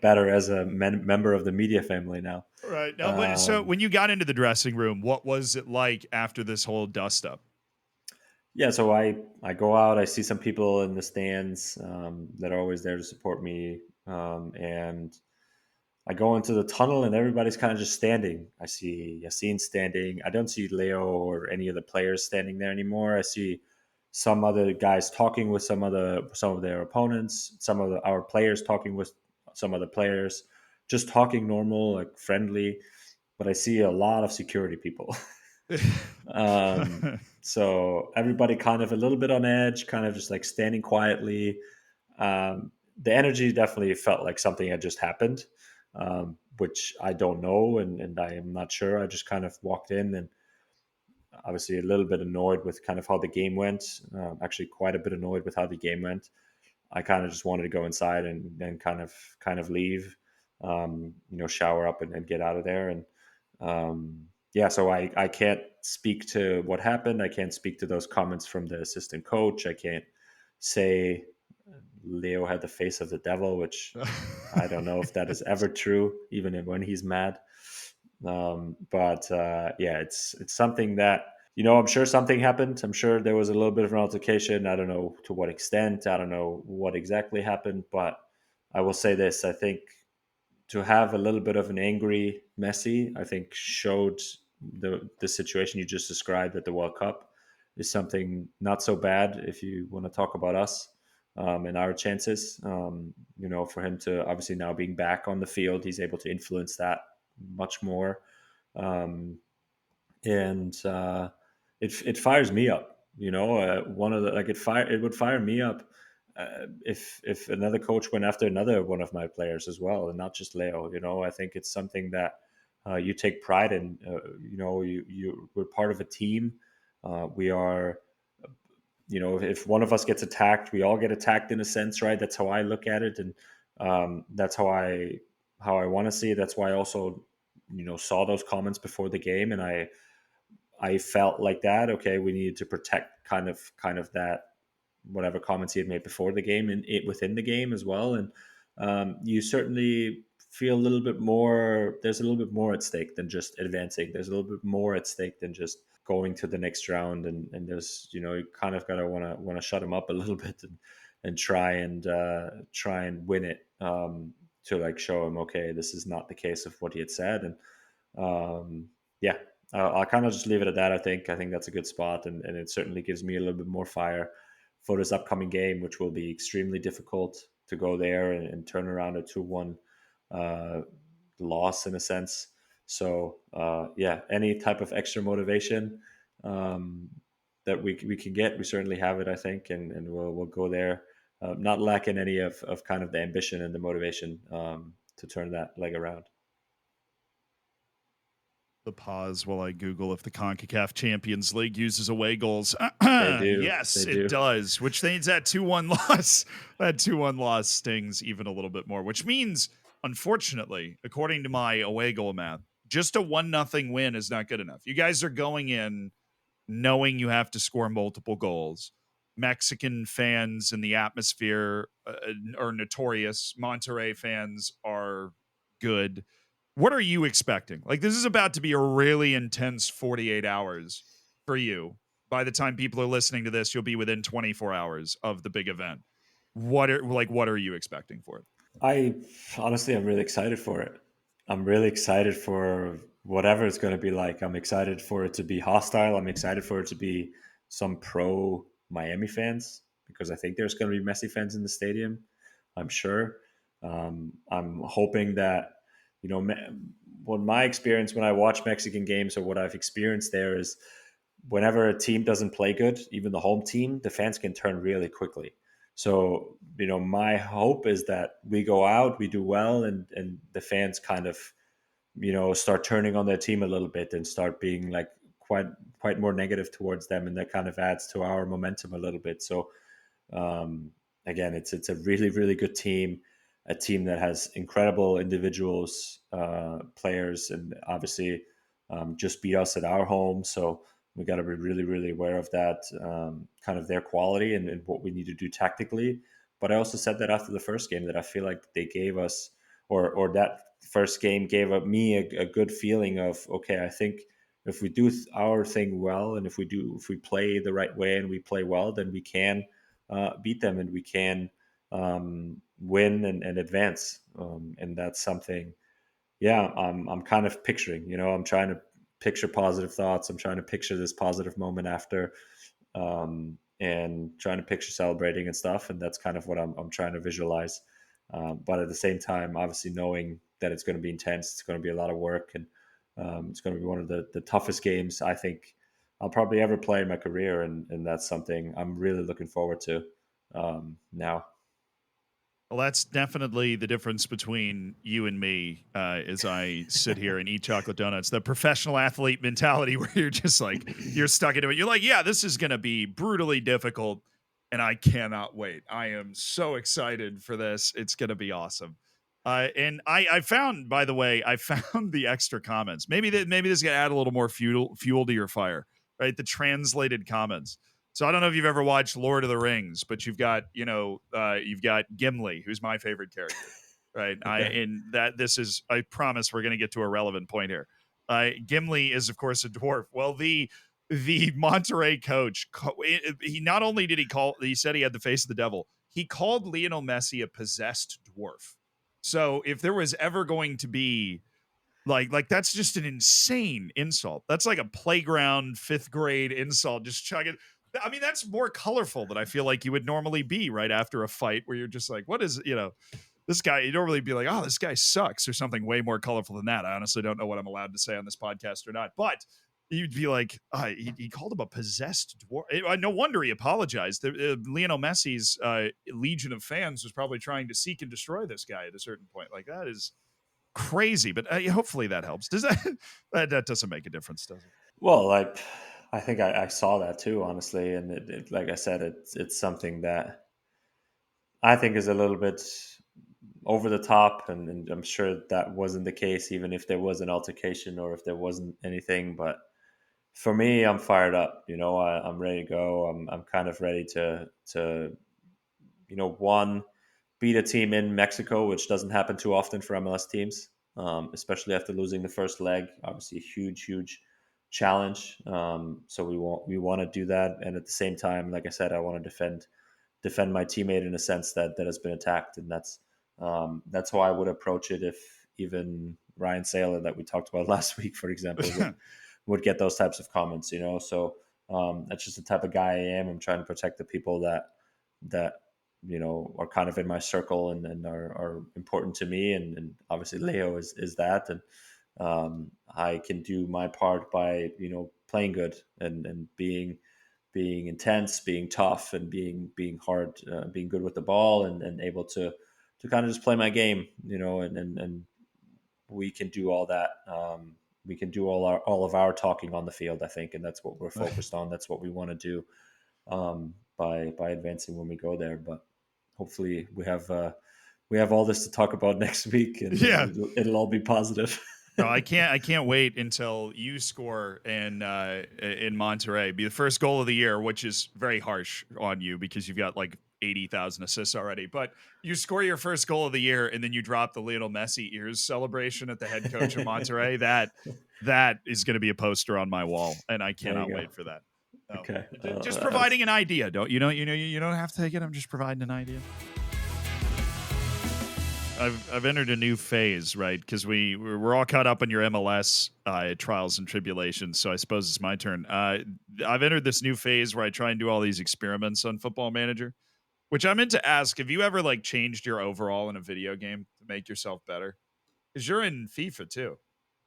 better as a member of the media family now. Right. No, but so when you got into the dressing room, what was it like after this whole dust up? Yeah, so I go out, I see some people in the stands that are always there to support me, and I go into the tunnel and everybody's kind of just standing. I see Yassine standing. I don't see Leo or any of the players standing there anymore. I see some other guys talking with some of their opponents, our players talking with some of the players, just talking normal, like friendly. But I see a lot of security people. So everybody kind of a little bit on edge, kind of just like standing quietly. The energy definitely felt like something had just happened, which I don't know, and I am not sure. I just kind of walked in and obviously a little bit annoyed with kind of how the game went. Actually, quite a bit annoyed with how the game went. I kind of just wanted to go inside and then kind of leave, shower up and get out of there. And yeah, so I can't speak to what happened. I can't speak to those comments from the assistant coach. I can't say Leo had the face of the devil, which I don't know if that is ever true, even when he's mad. But yeah, it's something that, I'm sure something happened. I'm sure there was a little bit of an altercation. I don't know to what extent. I don't know what exactly happened, but I will say this. I think to have a little bit of an angry Messi, I think showed the situation you just described at the World Cup is something not so bad if you want to talk about us and our chances. For him to obviously now being back on the field, he's able to influence that much more. And it fires me up, one of the, it would fire me up if another coach went after another one of my players as well, and not just Leo. I think it's something that you take pride in. We're part of a team. We are, if one of us gets attacked, we all get attacked in a sense, right? That's how I look at it, and that's how I want to see it. That's why I also, saw those comments before the game, and I felt like that. Okay, we needed to protect kind of that, whatever comments he had made before the game and it within the game as well. And you certainly feel a little bit more. There's a little bit more at stake than just advancing. There's a little bit more at stake than just going to the next round. And there's, you kind of gotta want to shut him up a little bit and try and win it, to like show him, okay, this is not the case of what he had said. And yeah, I'll kind of just leave it at that. I think that's a good spot, and it certainly gives me a little bit more fire for this upcoming game, which will be extremely difficult to go there and turn around a 2-1 loss in a sense. So yeah, any type of extra motivation that we can get, we certainly have it, I think, and we'll go there, not lacking any of kind of the ambition and the motivation to turn that leg around. The pause while I Google if the CONCACAF Champions League uses away goals. They do. Yes, They do. it does, which means that 2-1 loss. That 2-1 loss stings even a little bit more, which means, unfortunately, according to my away goal math, just a 1-0 win is not good enough. You guys are going in knowing you have to score multiple goals. Mexican fans and the atmosphere are notorious. Monterrey fans are good. What are you expecting? Like, this is about to be a really intense 48 hours for you. By the time people are listening to this, you'll be within 24 hours of the big event. What are you expecting for it? I'm really excited for it. I'm really excited for whatever it's going to be like. I'm excited for it to be hostile. I'm excited for it to be some pro Miami fans, because I think there's going to be Messi fans in the stadium, I'm sure. I'm hoping that, what my experience when I watch Mexican games, or what I've experienced there, is whenever a team doesn't play good, even the home team, the fans can turn really quickly. So, my hope is that we go out, we do well, and the fans kind of, start turning on their team a little bit and start being like quite more negative towards them, and that kind of adds to our momentum a little bit. So, again, it's a really, really good team, a team that has incredible individuals, players, and obviously just beat us at our home. So we got to be really, really aware of that, kind of their quality and what we need to do tactically. But I also said that after the first game, that I feel like they gave us, or that first game gave me a good feeling of, okay, I think if we do our thing well, and if we play the right way and we play well, then we can beat them, and we can win and advance. And that's something, yeah, I'm kind of picturing, I'm trying to picture positive thoughts. I'm trying to picture this positive moment after, and trying to picture celebrating and stuff. And that's kind of what I'm trying to visualize. But at the same time, obviously knowing that it's going to be intense, it's going to be a lot of work, and it's going to be one of the toughest games I think I'll probably ever play in my career. And that's something I'm really looking forward to now. Well, that's definitely the difference between you and me, as I sit here and eat chocolate donuts. The professional athlete mentality, where you're just like, you're stuck into it. You're like, yeah, this is going to be brutally difficult, and I cannot wait. I am so excited for this. It's going to be awesome. And I found, by the way, the extra comments. Maybe this is going to add a little more fuel to your fire, right? The translated comments. So I don't know if you've ever watched Lord of the Rings, but you've got Gimli, who's my favorite character, right? Okay. I promise we're going to get to a relevant point here. Gimli is, of course, a dwarf. Well, the Monterrey coach, he not only did he said he had the face of the devil, he called Lionel Messi a possessed dwarf. So if there was ever going to be like that's just an insane insult. That's like a playground 5th grade insult. Just chug it. I mean, that's more colorful than I feel like you would normally be right after a fight, where you're just like, what is, this guy, you'd normally be like, oh, this guy sucks, or something way more colorful than that. I honestly don't know what I'm allowed to say on this podcast or not, but you'd be like, he called him a possessed dwarf. No wonder he apologized. Lionel Messi's legion of fans was probably trying to seek and destroy this guy at a certain point. Like, that is crazy. But hopefully that helps. Does that doesn't make a difference, does it? Well, I think I saw that too, honestly, and like I said, it's something that I think is a little bit over the top, and I'm sure that wasn't the case, even if there was an altercation or if there wasn't anything. But for me, I'm fired up. I'm ready to go. I'm kind of ready to one, beat a team in Mexico, which doesn't happen too often for MLS teams, especially after losing the first leg. Obviously, a huge challenge. So we want to do that, and at the same time, like I said, I want to defend my teammate in a sense that has been attacked, and that's how I would approach it if even Ryan Saylor, that we talked about last week, for example, would get those types of comments. So that's just the type of guy I am. I'm trying to protect the people that are kind of in my circle and are important to me, and obviously Leo is that, and I can do my part by playing good and being intense, being tough, and being hard, being good with the ball, and able to kind of just play my game, and we can do all that. We can do all of our talking on the field, I think, and that's what we're focused on. That's what we want to do by advancing when we go there. But hopefully we have all this to talk about next week, and it'll all be positive. No, I can't wait until you score in Monterrey. Be the first goal of the year, which is very harsh on you because you've got like 80,000 assists already. But you score your first goal of the year, and then you drop the Lionel Messi ears celebration at the head coach of Monterrey. That is going to be a poster on my wall, and I cannot wait for that. No. Okay, just providing an idea. You don't have to take it. I'm just providing an idea. I've entered a new phase, right? Because we're all caught up on your MLS trials and tribulations. So I suppose it's my turn. I've entered this new phase where I try and do all these experiments on Football Manager, which I meant to ask: have you ever like changed your overall in a video game to make yourself better? Because you're in FIFA too,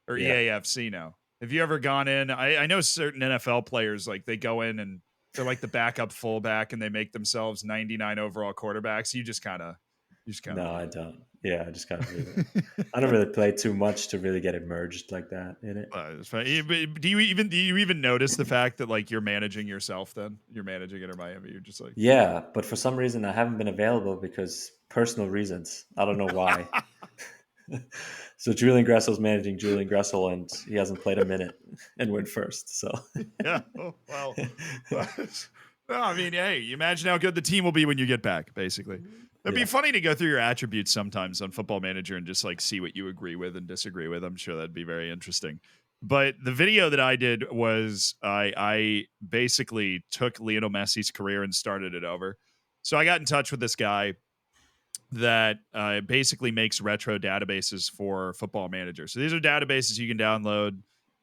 or EAFC now. Have you ever gone in? I know certain NFL players, like they go in and they're like the backup fullback and they make themselves 99 overall quarterbacks. You just kind of. No, I don't. Yeah, I just kind of. I don't really play too much to really get immersed like that in it. Do you even notice the fact that like you're managing yourself? Then you're managing Inter Miami. You're just like but for some reason I haven't been available because personal reasons. I don't know why. So Julian Gressel's managing Julian Gressel, and he hasn't played a minute and went first. So yeah, well, no, I mean, hey, you imagine how good the team will be when you get back. Basically, it'd be funny to go through your attributes sometimes on Football Manager and just like see what you agree with and disagree with. I'm sure that'd be very interesting. But the video that I did was I basically took Lionel Messi's career and started it over. So I got in touch with this guy that basically makes retro databases for Football Manager. So these are databases you can download.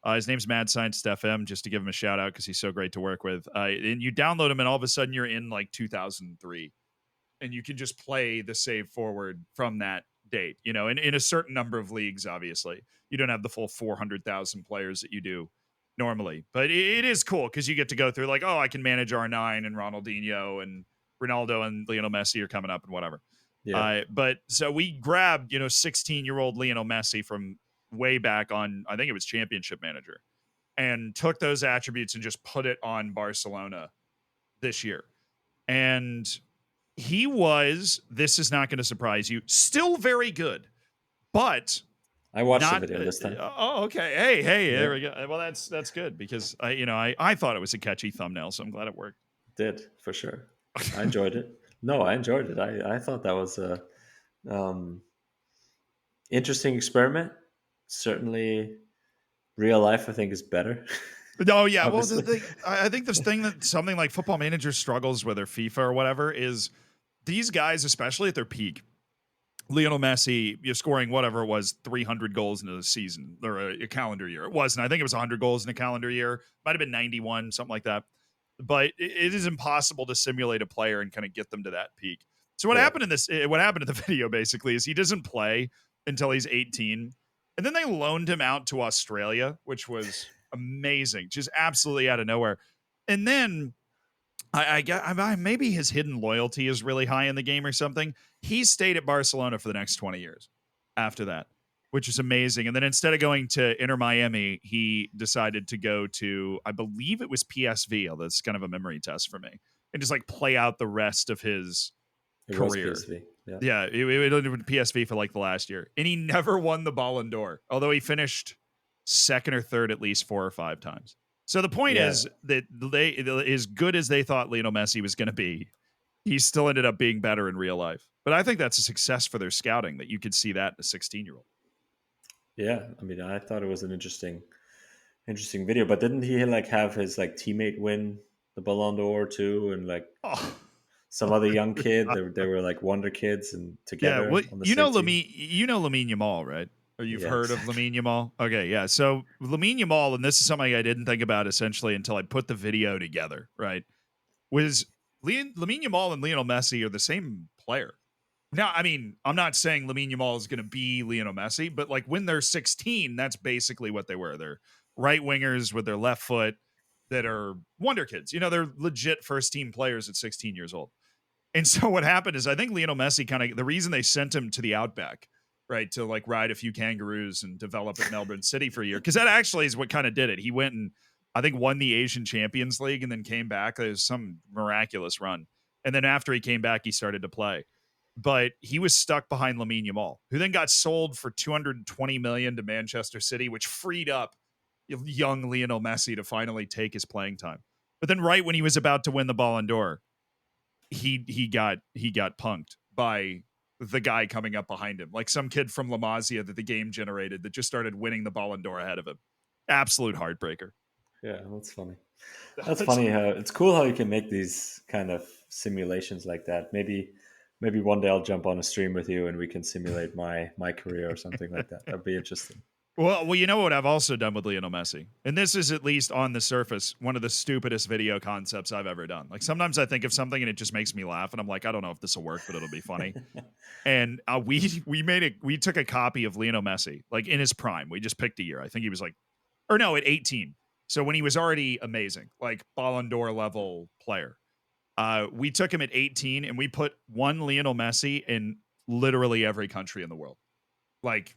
His name's Mad Scientist FM, just to give him a shout out because he's so great to work with. And you download him, and all of a sudden you're in like 2003, and you can just play the save forward from that date. In a certain number of leagues, obviously you don't have the full 400,000 players that you do normally, but it is cool because you get to go through like, oh, I can manage R9 and Ronaldinho and Ronaldo and Lionel Messi are coming up and whatever. Yeah. But so we grabbed, 16-year-old Lionel Messi from way back on, I think it was Championship Manager, and took those attributes and just put it on Barcelona this year. And he was, this is not going to surprise you, still very good, but I watched the video this time. Oh, okay. Hey, there we go. Well, that's good because I thought it was a catchy thumbnail, so I'm glad it worked. Did, for sure. I enjoyed it. No, I enjoyed it. I thought that was a interesting experiment. Certainly, real life, I think, is better. Oh, yeah. Well, I think this thing that something like Football Manager struggles with, or FIFA or whatever, is these guys, especially at their peak, Lionel Messi, you're scoring whatever it was, 300 goals in a season or a calendar year. It wasn't. I think it was 100 goals in a calendar year. Might have been 91, something like that. But it is impossible to simulate a player and kind of get them to that peak. So what happened in the video basically is he doesn't play until he's 18. And then they loaned him out to Australia, which was amazing, just absolutely out of nowhere. And then I maybe his hidden loyalty is really high in the game or something. He stayed at Barcelona for the next 20 years after that, which is amazing. And then instead of going to Inter Miami, he decided to go to, I believe it was PSV, although it's kind of a memory test for me, and just like play out the rest of his career. Was PSV. Yeah, it was PSV for like the last year. And he never won the Ballon d'Or, although he finished second or third at least 4 or 5 times. So the point is that they, as good as they thought Lionel Messi was going to be, he still ended up being better in real life. But I think that's a success for their scouting, that you could see that in a 16-year-old. Yeah, I mean, I thought it was an interesting video. But didn't he like have his like teammate win the Ballon d'Or too, and like some other young kid? They were like wonder kids and together. Yeah, well, on the you know same team. Lamine Yamal, right? Or you've heard of Lamine Yamal? Okay, yeah. So Lamine Yamal, and this is something I didn't think about essentially until I put the video together, right? Was Lamine Yamal and Lionel Messi are the same player. Now, I mean, I'm not saying Lamine Yamal is going to be Lionel Messi, but like when they're 16, that's basically what they were. They're right wingers with their left foot that are wonder kids. You know, they're legit first team players at 16 years old. And so what happened is I think Lionel Messi kind of, the reason they sent him to the Outback, right, to like ride a few kangaroos and develop at Melbourne City for a year, because that actually is what kind of did it. He went and I think won the Asian Champions League and then came back. It was some miraculous run. And then after he came back, he started to play. But he was stuck behind Lamine Yamal, who then got sold for $220 million to Manchester City, which freed up young Lionel Messi to finally take his playing time. But then right when he was about to win the Ballon d'Or, he got punked by the guy coming up behind him, like some kid from La Masia that the game generated that just started winning the Ballon d'Or ahead of him. Absolute heartbreaker. Yeah, that's funny. That's funny. It's cool how you can make these kind of simulations like that. Maybe one day I'll jump on a stream with you and we can simulate my career or something like that. That'd be interesting. Well, you know what I've also done with Lionel Messi, and this is at least on the surface one of the stupidest video concepts I've ever done. Like sometimes I think of something and it just makes me laugh, and I'm like, I don't know if this will work, but it'll be funny. And we took a copy of Lionel Messi, like in his prime. We just picked a year. I think he was like, or no, at 18. So when he was already amazing, like Ballon d'Or level player. We took him at 18 and we put one Lionel Messi in literally every country in the world. Like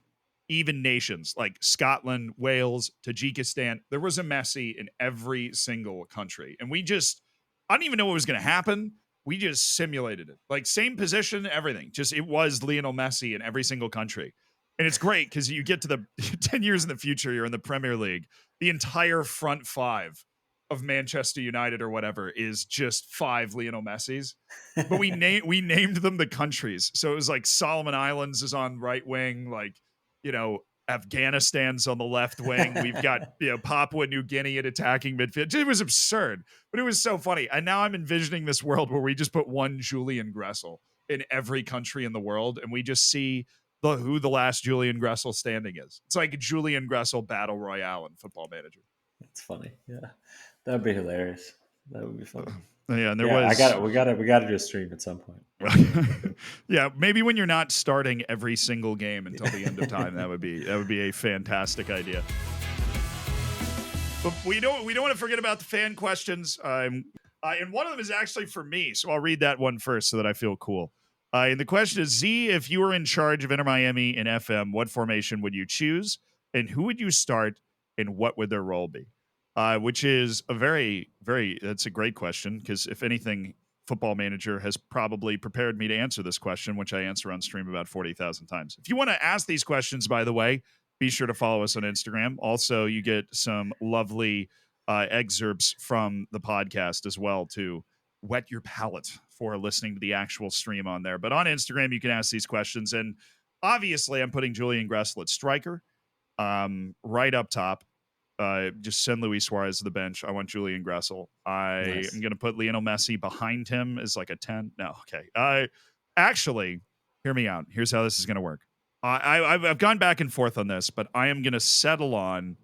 even nations like Scotland, Wales, Tajikistan. There was a Messi in every single country. And I didn't even know what was going to happen. We just simulated it. Like same position, everything. Just it was Lionel Messi in every single country. And it's great because you get to the 10 years in the future, you're in the Premier League. The entire front 5 of Manchester United or whatever is just 5 Lionel Messis, but we named them the countries. So it was like Solomon Islands is on right wing, like, you know, Afghanistan's on the left wing. We've got, you know, Papua New Guinea at attacking midfield. It was absurd, but it was so funny. And now I'm envisioning this world where we just put one Julian Gressel in every country in the world. And we just see who the last Julian Gressel standing is. It's like a Julian Gressel battle royale in Football Manager. That's funny. Yeah. That'd be hilarious. That would be fun. Yeah, and we gotta do a stream at some point. Yeah, maybe when you're not starting every single game until the end of time, that would be a fantastic idea. But we don't want to forget about the fan questions. And one of them is actually for me, so I'll read that one first so that I feel cool. And the question is, Z, if you were in charge of Inter Miami in FM, what formation would you choose, and who would you start, and what would their role be? Which is a very, very, that's a great question, because if anything, Football Manager has probably prepared me to answer this question, which I answer on stream about 40,000 times. If you want to ask these questions, by the way, be sure to follow us on Instagram. Also, you get some lovely excerpts from the podcast as well to whet your palate for listening to the actual stream on there. But on Instagram, you can ask these questions. And obviously, I'm putting Julian Gressel at striker right up top. Just send Luis Suarez to the bench. I want Julian Gressel. I'm going to put Lionel Messi behind him as like a 10. No, okay. Actually, hear me out. Here's how this is going to work. I've gone back and forth on this, but I am going to settle on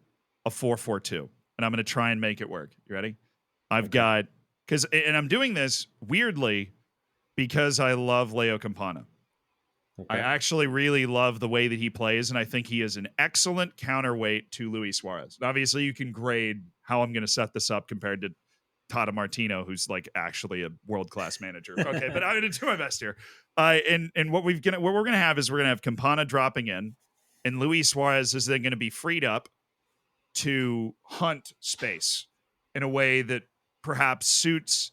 a 4-4-2, and I'm going to try and make it work. You ready? And I'm doing this weirdly because I love Leo Campana. Okay. I actually really love the way that he plays, and I think he is an excellent counterweight to Luis Suarez. And obviously, you can grade how I'm going to set this up compared to Tata Martino, who's like actually a world-class manager. Okay, but I'm going to do my best here. And what we're going to have is we're going to have Campana dropping in. And Luis Suarez is then going to be freed up to hunt space in a way that perhaps suits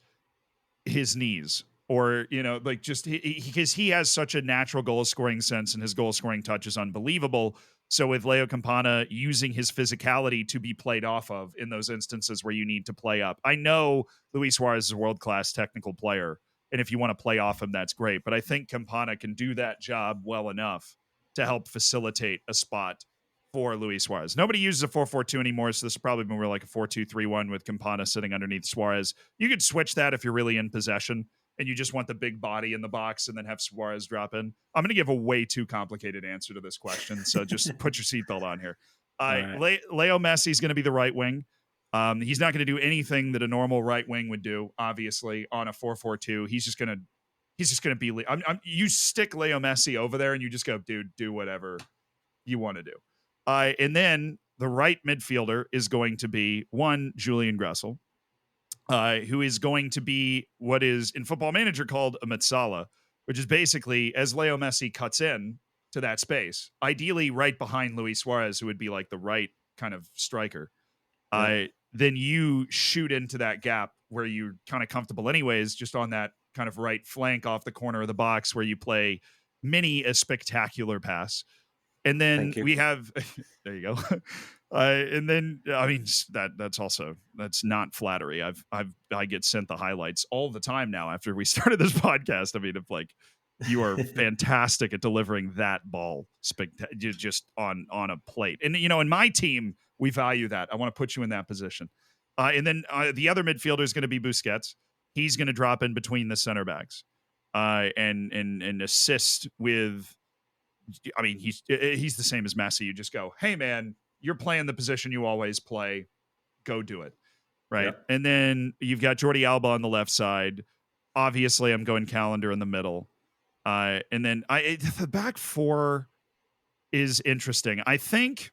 his knees, or like just because he has such a natural goal scoring sense and his goal scoring touch is unbelievable. So with Leo Campana using his physicality to be played off of in those instances where you need to play up, I know Luis Suarez is a world-class technical player, and if you want to play off him, that's great, but I think Campana can do that job well enough to help facilitate a spot for Luis Suarez. Nobody uses a 4-4-2 anymore, so this will probably be more like a 4-2-3-1 with Campana sitting underneath Suarez. You could switch that if you're really in possession and you just want the big body in the box and then have Suarez drop in. I'm going to give a way too complicated answer to this question, so just put your seatbelt on here. Right. Leo Messi is going to be the right wing. He's not going to do anything that a normal right wing would do, obviously, on a 4-4-2. He's just going to be you stick Leo Messi over there and you just go, dude, do whatever you want to do. And then the right midfielder is going to be Julian Gressel, who is going to be what is in Football Manager called a Metsala, which is basically as Leo Messi cuts in to that space, ideally right behind Luis Suarez, who would be like the right kind of striker. Then you shoot into that gap where you're kind of comfortable anyways, just on that kind of right flank off the corner of the box where you play a spectacular pass. And then we have, there you go. And then, I mean, that's not flattery. I get sent the highlights all the time now after we started this podcast. I mean, if like you are fantastic at delivering that ball just on a plate. And, in my team, we value that. I want to put you in that position. And then the other midfielder is going to be Busquets. He's going to drop in between the center backs and assist with, I mean, he's the same as Messi. You just go, hey, man, you're playing the position you always play. Go do it. Right. Yep. And then you've got Jordi Alba on the left side. Obviously, I'm going Calendar in the middle. And then the back four is interesting. I think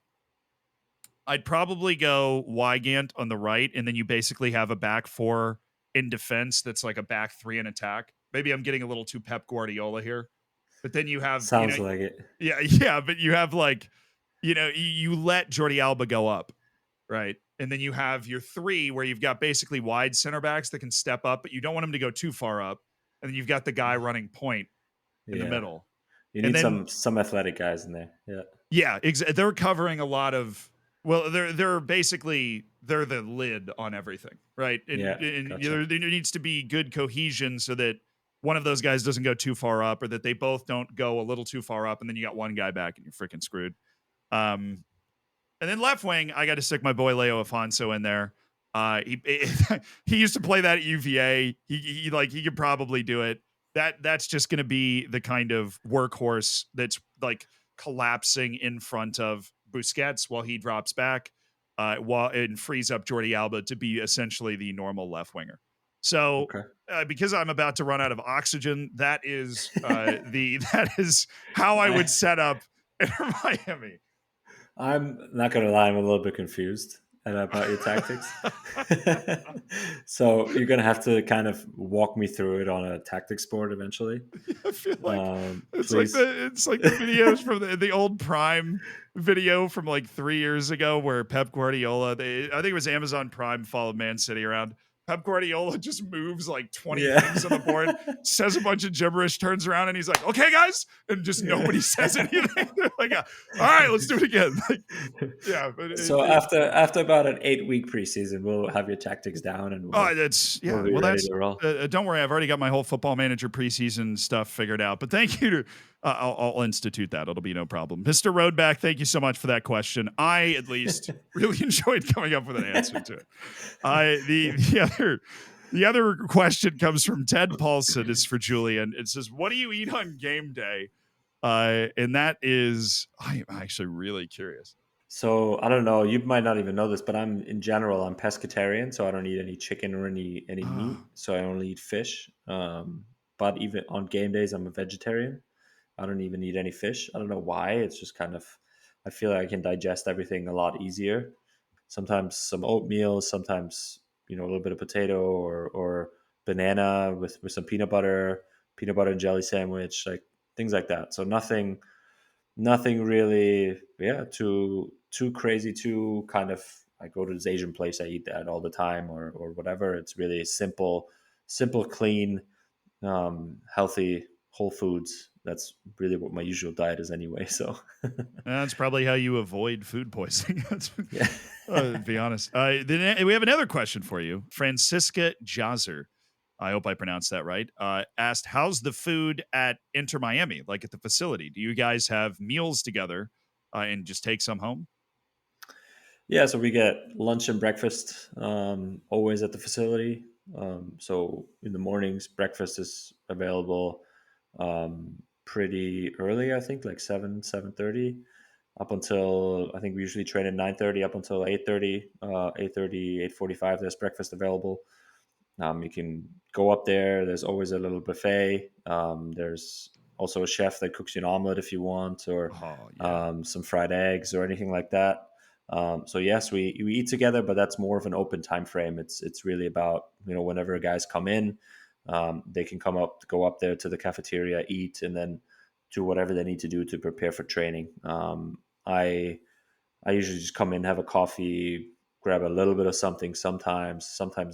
I'd probably go Wygant on the right. And then you basically have a back four in defense that's like a back three in attack. Maybe I'm getting a little too Pep Guardiola here. But then you have sounds like it. Yeah. But you have like, you let Jordi Alba go up, right? And then you have your three where you've got basically wide center backs that can step up, but you don't want them to go too far up. And then you've got the guy running point in the middle. You need some athletic guys in there. Yeah. They're covering a lot of. Well, they're basically the lid on everything, right? And gotcha. There needs to be good cohesion so that one of those guys doesn't go too far up, or that they both don't go a little too far up, and then you got one guy back and you're freaking screwed. And then left wing, I got to stick my boy Leo Afonso in there. He used to play that at UVA. He could probably do it. That's just going to be the kind of workhorse that's like collapsing in front of Busquets while he drops back, and frees up Jordi Alba to be essentially the normal left winger. So because I'm about to run out of oxygen, that is that is how I would set up Inter Miami. I'm not going to lie, I'm a little bit confused about your tactics. So you're going to have to kind of walk me through it on a tactics board eventually. I feel like it's like the videos from the old Prime video from like 3 years ago where Pep Guardiola, I think it was Amazon Prime, followed Man City around. Pep Guardiola just moves like 20 things on the board, says a bunch of gibberish, turns around, and he's like, okay, guys. And just nobody says anything. They're like, all right, let's do it again. So after about an 8-week preseason, we'll have your tactics down. And we'll be ready to roll. Don't worry. I've already got my whole Football Manager preseason stuff figured out. But thank you to I'll institute that. It'll be no problem. Mr. Roadback, thank you so much for that question. I, at least, really enjoyed coming up with an answer to it. The other question comes from Ted Paulson. It's for Julian. It says, what do you eat on game day? And that is, I'm actually really curious. So I don't know. You might not even know this, but I'm pescatarian, so I don't eat any chicken or any meat. So I only eat fish. But even on game days, I'm a vegetarian. I don't even eat any fish. I don't know why. It's just kind of, I feel like I can digest everything a lot easier. Sometimes some oatmeal, sometimes, a little bit of potato or banana with some peanut butter and jelly sandwich, like things like that. So nothing nothing really, too crazy. Too kind of. I go to this Asian place, I eat that all the time, or whatever. It's really simple, clean, healthy, whole foods. That's really what my usual diet is anyway. So That's probably how you avoid food poisoning. yeah. To be honest. Then we have another question for you. Francisca Jazer, I hope I pronounced that right, asked, how's the food at Inter Miami, like at the facility? Do you guys have meals together and just take some home? Yeah, so we get lunch and breakfast always at the facility. So in the mornings, breakfast is available pretty early. I think like 7:30, up until I think we usually train at 9:30 up until 8:30, 8:30, 8:45. There's breakfast available. You can go up there. There's always a little buffet. There's also a chef that cooks you an omelet if you want, or Oh, yeah. some fried eggs or anything like that. So yes, we eat together, but that's more of an open time frame. It's really about, whenever guys come in, they can go up there to the cafeteria, eat, and then do whatever they need to do to prepare for training. I usually just come in, have a coffee, grab a little bit of something sometimes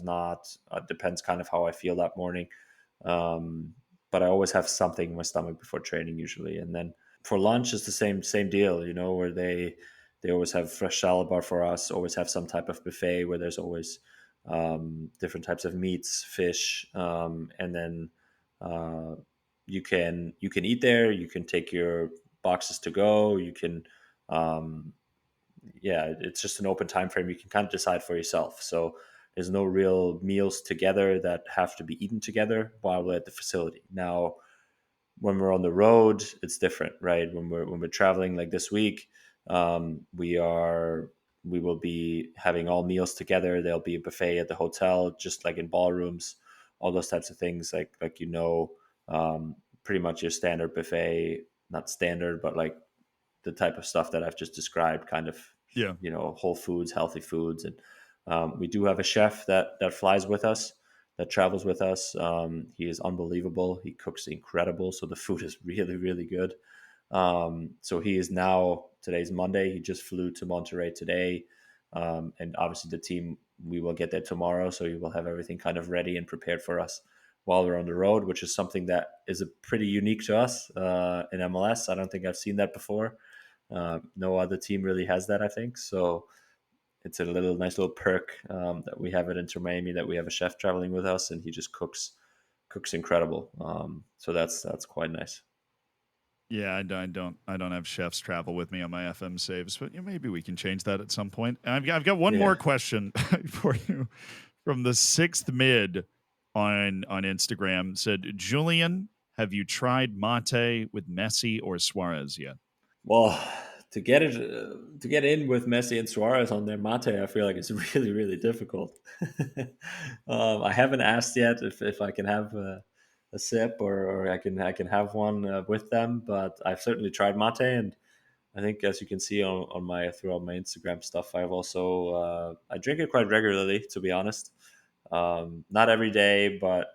not. Depends kind of how I feel that morning. Um, but I always have something in my stomach before training usually. And then for lunch, it's the same deal, where they always have fresh salad bar for us, always have some type of buffet where there's always different types of meats, fish, and then uh, you can eat there. You can take your boxes to go. You can um, yeah, it's just an open time frame. You can kind of decide for yourself. So there's no real meals together that have to be eaten together while we're at the facility. Now, when we're on the road, it's different, right? When we're traveling like this week, we will be having all meals together. There'll be a buffet at the hotel, just like in ballrooms, all those types of things. Um, pretty much your standard buffet, not standard, but like the type of stuff that I've just described, kind of, Yeah. whole foods, healthy foods. And we do have a chef that flies with us, that travels with us. He is unbelievable. He cooks incredible. So the food is really, really good. So he is now, today's Monday. He just flew to Monterrey today. And obviously the team, we will get there tomorrow. So he will have everything kind of ready and prepared for us while we're on the road, which is something that is a pretty unique to us in MLS. I don't think I've seen that before. No other team really has that, I think. So it's a nice little perk that we have at Inter Miami, that we have a chef traveling with us, and he just cooks incredible. So that's quite nice. Yeah, I don't have chefs travel with me on my FM saves, but maybe we can change that at some point. And I've got one Yeah. more question for you from the sixth mid on Instagram. Said, Julian, have you tried mate with Messi or Suarez yet? Well, to get in with Messi and Suarez on their mate, I feel like it's really, really difficult. I haven't asked yet if I can have a sip, or I can have one with them, but I've certainly tried mate. And I think, as you can see on my throughout my Instagram stuff, I've also I drink it quite regularly, to be honest. Not every day, but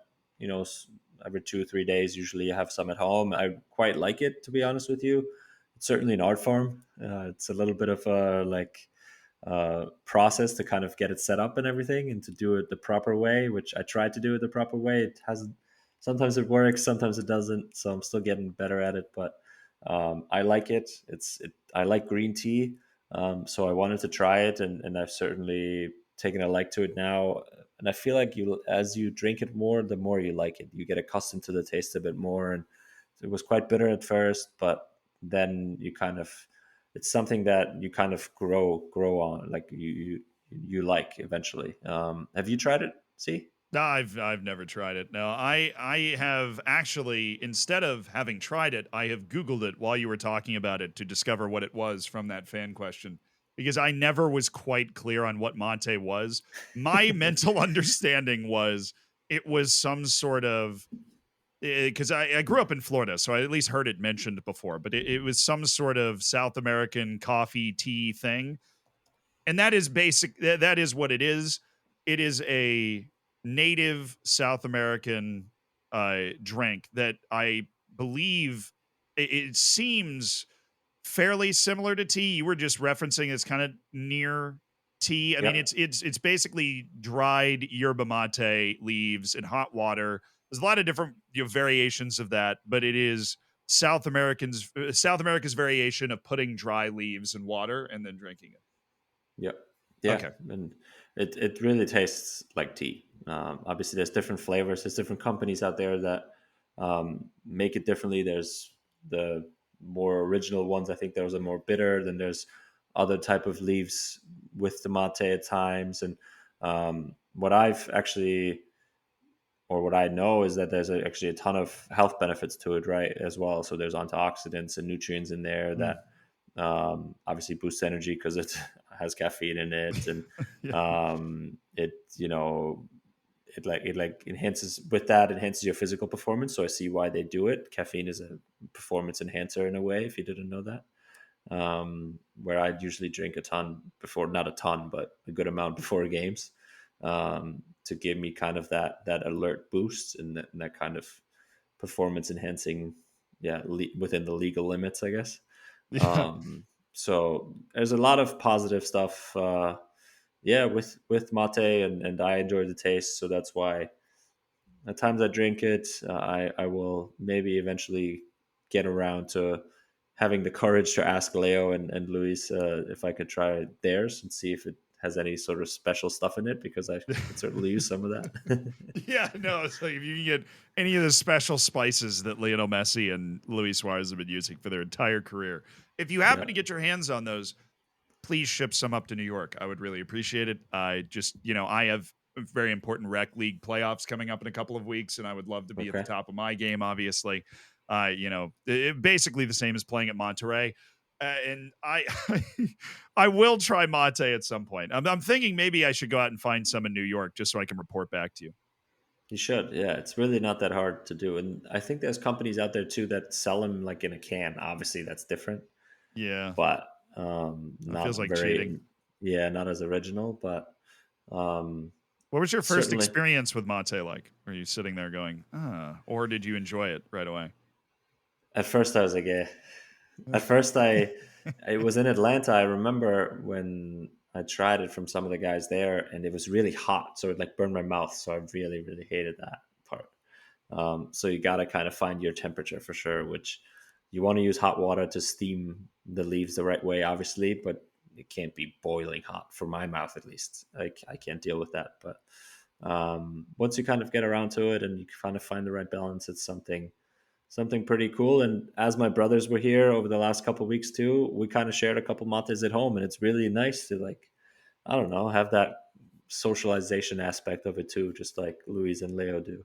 every 2 or 3 days. Usually, I have some at home. I quite like it, to be honest with you. It's certainly an art form. It's a little bit of a process to kind of get it set up and everything, and to do it the proper way, which I try to do it the proper way. It hasn't. Sometimes it works, sometimes it doesn't. So I'm still getting better at it, but I like it. I like green tea, so I wanted to try it, and I've certainly taken a like to it now. And I feel like as you drink it more, the more you like it. You get accustomed to the taste a bit more, and it was quite bitter at first, but then it's something that you kind of grow on, like you like eventually. Have you tried it? See? No, I've never tried it. No, I have actually, instead of having tried it, I have Googled it while you were talking about it to discover what it was from that fan question, because I never was quite clear on what mate was. My mental understanding was it was some sort of, because I grew up in Florida, so I at least heard it mentioned before, but it was some sort of South American coffee tea thing, and that is basic. That is what it is. It is a native South American drink that I believe it seems fairly similar to tea. You were just referencing it's kind of near tea. I mean, it's basically dried yerba mate leaves in hot water. There's a lot of different variations of that, but it is South America's variation of putting dry leaves in water and then drinking it. Yep. Yeah. Okay. And it really tastes like tea. Obviously, there's different flavors. There's different companies out there that make it differently. There's the more original ones. I think those are more bitter. Then there's other type of leaves with the mate at times. And what I know is that there's actually a ton of health benefits to it, right, as well. So there's antioxidants and nutrients in there that obviously boosts energy because it has caffeine in it, and it enhances your physical performance. So I see why they do it. Caffeine is a performance enhancer in a way, if you didn't know that. Where I'd usually drink a ton before, not a ton, but a good amount before games, to give me kind of that alert boost and that kind of performance enhancing, within the legal limits, I guess. So there's a lot of positive stuff, with mate, and I enjoy the taste. So that's why at times I drink it. I will maybe eventually get around to having the courage to ask Leo and Luis if I could try theirs and see if it has any sort of special stuff in it, because I could certainly use some of that. Yeah, no, it's like if you can get any of the special spices that Lionel Messi and Luis Suarez have been using for their entire career, if you happen to get your hands on those, please ship some up to New York. I would really appreciate it. I just, I have very important rec league playoffs coming up in a couple of weeks, and I would love to be at the top of my game, obviously. Basically the same as playing at Monterrey. And I will try mate at some point. I'm thinking maybe I should go out and find some in New York just so I can report back to you. You should. Yeah, it's really not that hard to do. And I think there's companies out there too that sell them like in a can. Obviously that's different. Yeah. But not feels like very cheating. Yeah, not as original, but what was your first experience with mate like? Were you sitting there going, or did you enjoy it right away? At first I was like, At first, it was in Atlanta. I remember when I tried it from some of the guys there, and it was really hot, so it like burned my mouth. So I really, really hated that part. So you got to kind of find your temperature for sure, which you want to use hot water to steam the leaves the right way, obviously, but it can't be boiling hot for my mouth, at least. I can't deal with that. But once you kind of get around to it and you kind of find the right balance, it's something pretty cool. And as my brothers were here over the last couple of weeks too, we kind of shared a couple mates at home, and it's really nice to have that socialization aspect of it too, just like Luis and Leo do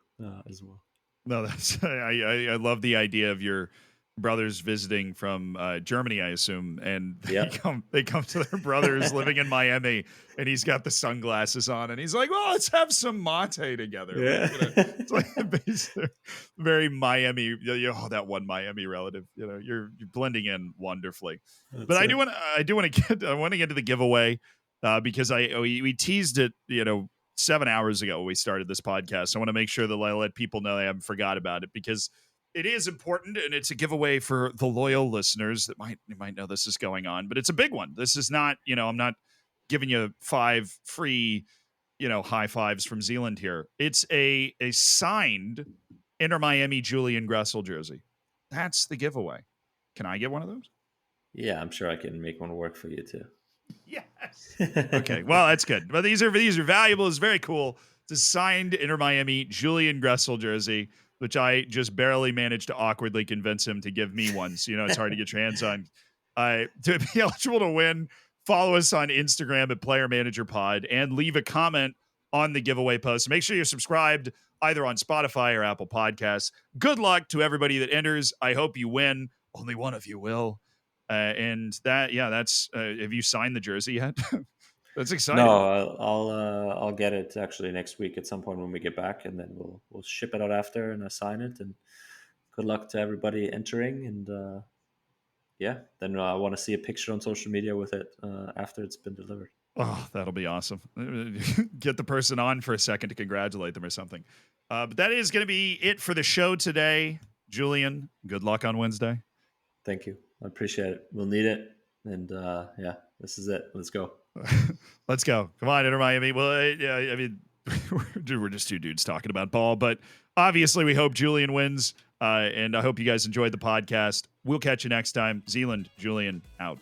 as well. No, that's I love the idea of your brothers visiting from Germany, I assume, and they come to their brothers living in Miami, and he's got the sunglasses on, and he's like, "Well, let's have some mate together." Yeah. It's like very Miami. That one Miami relative. You're blending in wonderfully. But I want to get to the giveaway because we teased it. 7 hours ago when we started this podcast. I want to make sure that I let people know I haven't forgot about it, because it is important, and it's a giveaway for the loyal listeners that might know this is going on, but it's a big one. This is not, I'm not giving you 5 free, high fives from Zealand here. It's a signed Inter Miami Julian Gressel jersey. That's the giveaway. Can I get one of those? Yeah, I'm sure I can make one work for you too. Yes. Okay. Well, that's good. But these are valuable. It's very cool. It's a signed Inter Miami Julian Gressel jersey, which I just barely managed to awkwardly convince him to give me one. So, it's hard to get your hands on. To be eligible to win, follow us on Instagram at Player Manager Pod and leave a comment on the giveaway post. Make sure you're subscribed either on Spotify or Apple Podcasts. Good luck to everybody that enters. I hope you win. Only one of you will. And that's. Have you signed the jersey yet? That's exciting. No, I'll get it actually next week at some point when we get back, and then we'll ship it out after and assign it. And good luck to everybody entering. And then I want to see a picture on social media with it after it's been delivered. Oh, that'll be awesome. Get the person on for a second to congratulate them or something. But that is going to be it for the show today. Julian, good luck on Wednesday. Thank you. I appreciate it. We'll need it. And yeah, this is it. Let's go. Let's go. Come on, Inter Miami. Well, yeah, I mean, we're just two dudes talking about ball, but obviously we hope Julian wins. And I hope you guys enjoyed the podcast. We'll catch you next time. Zealand, Julian, out.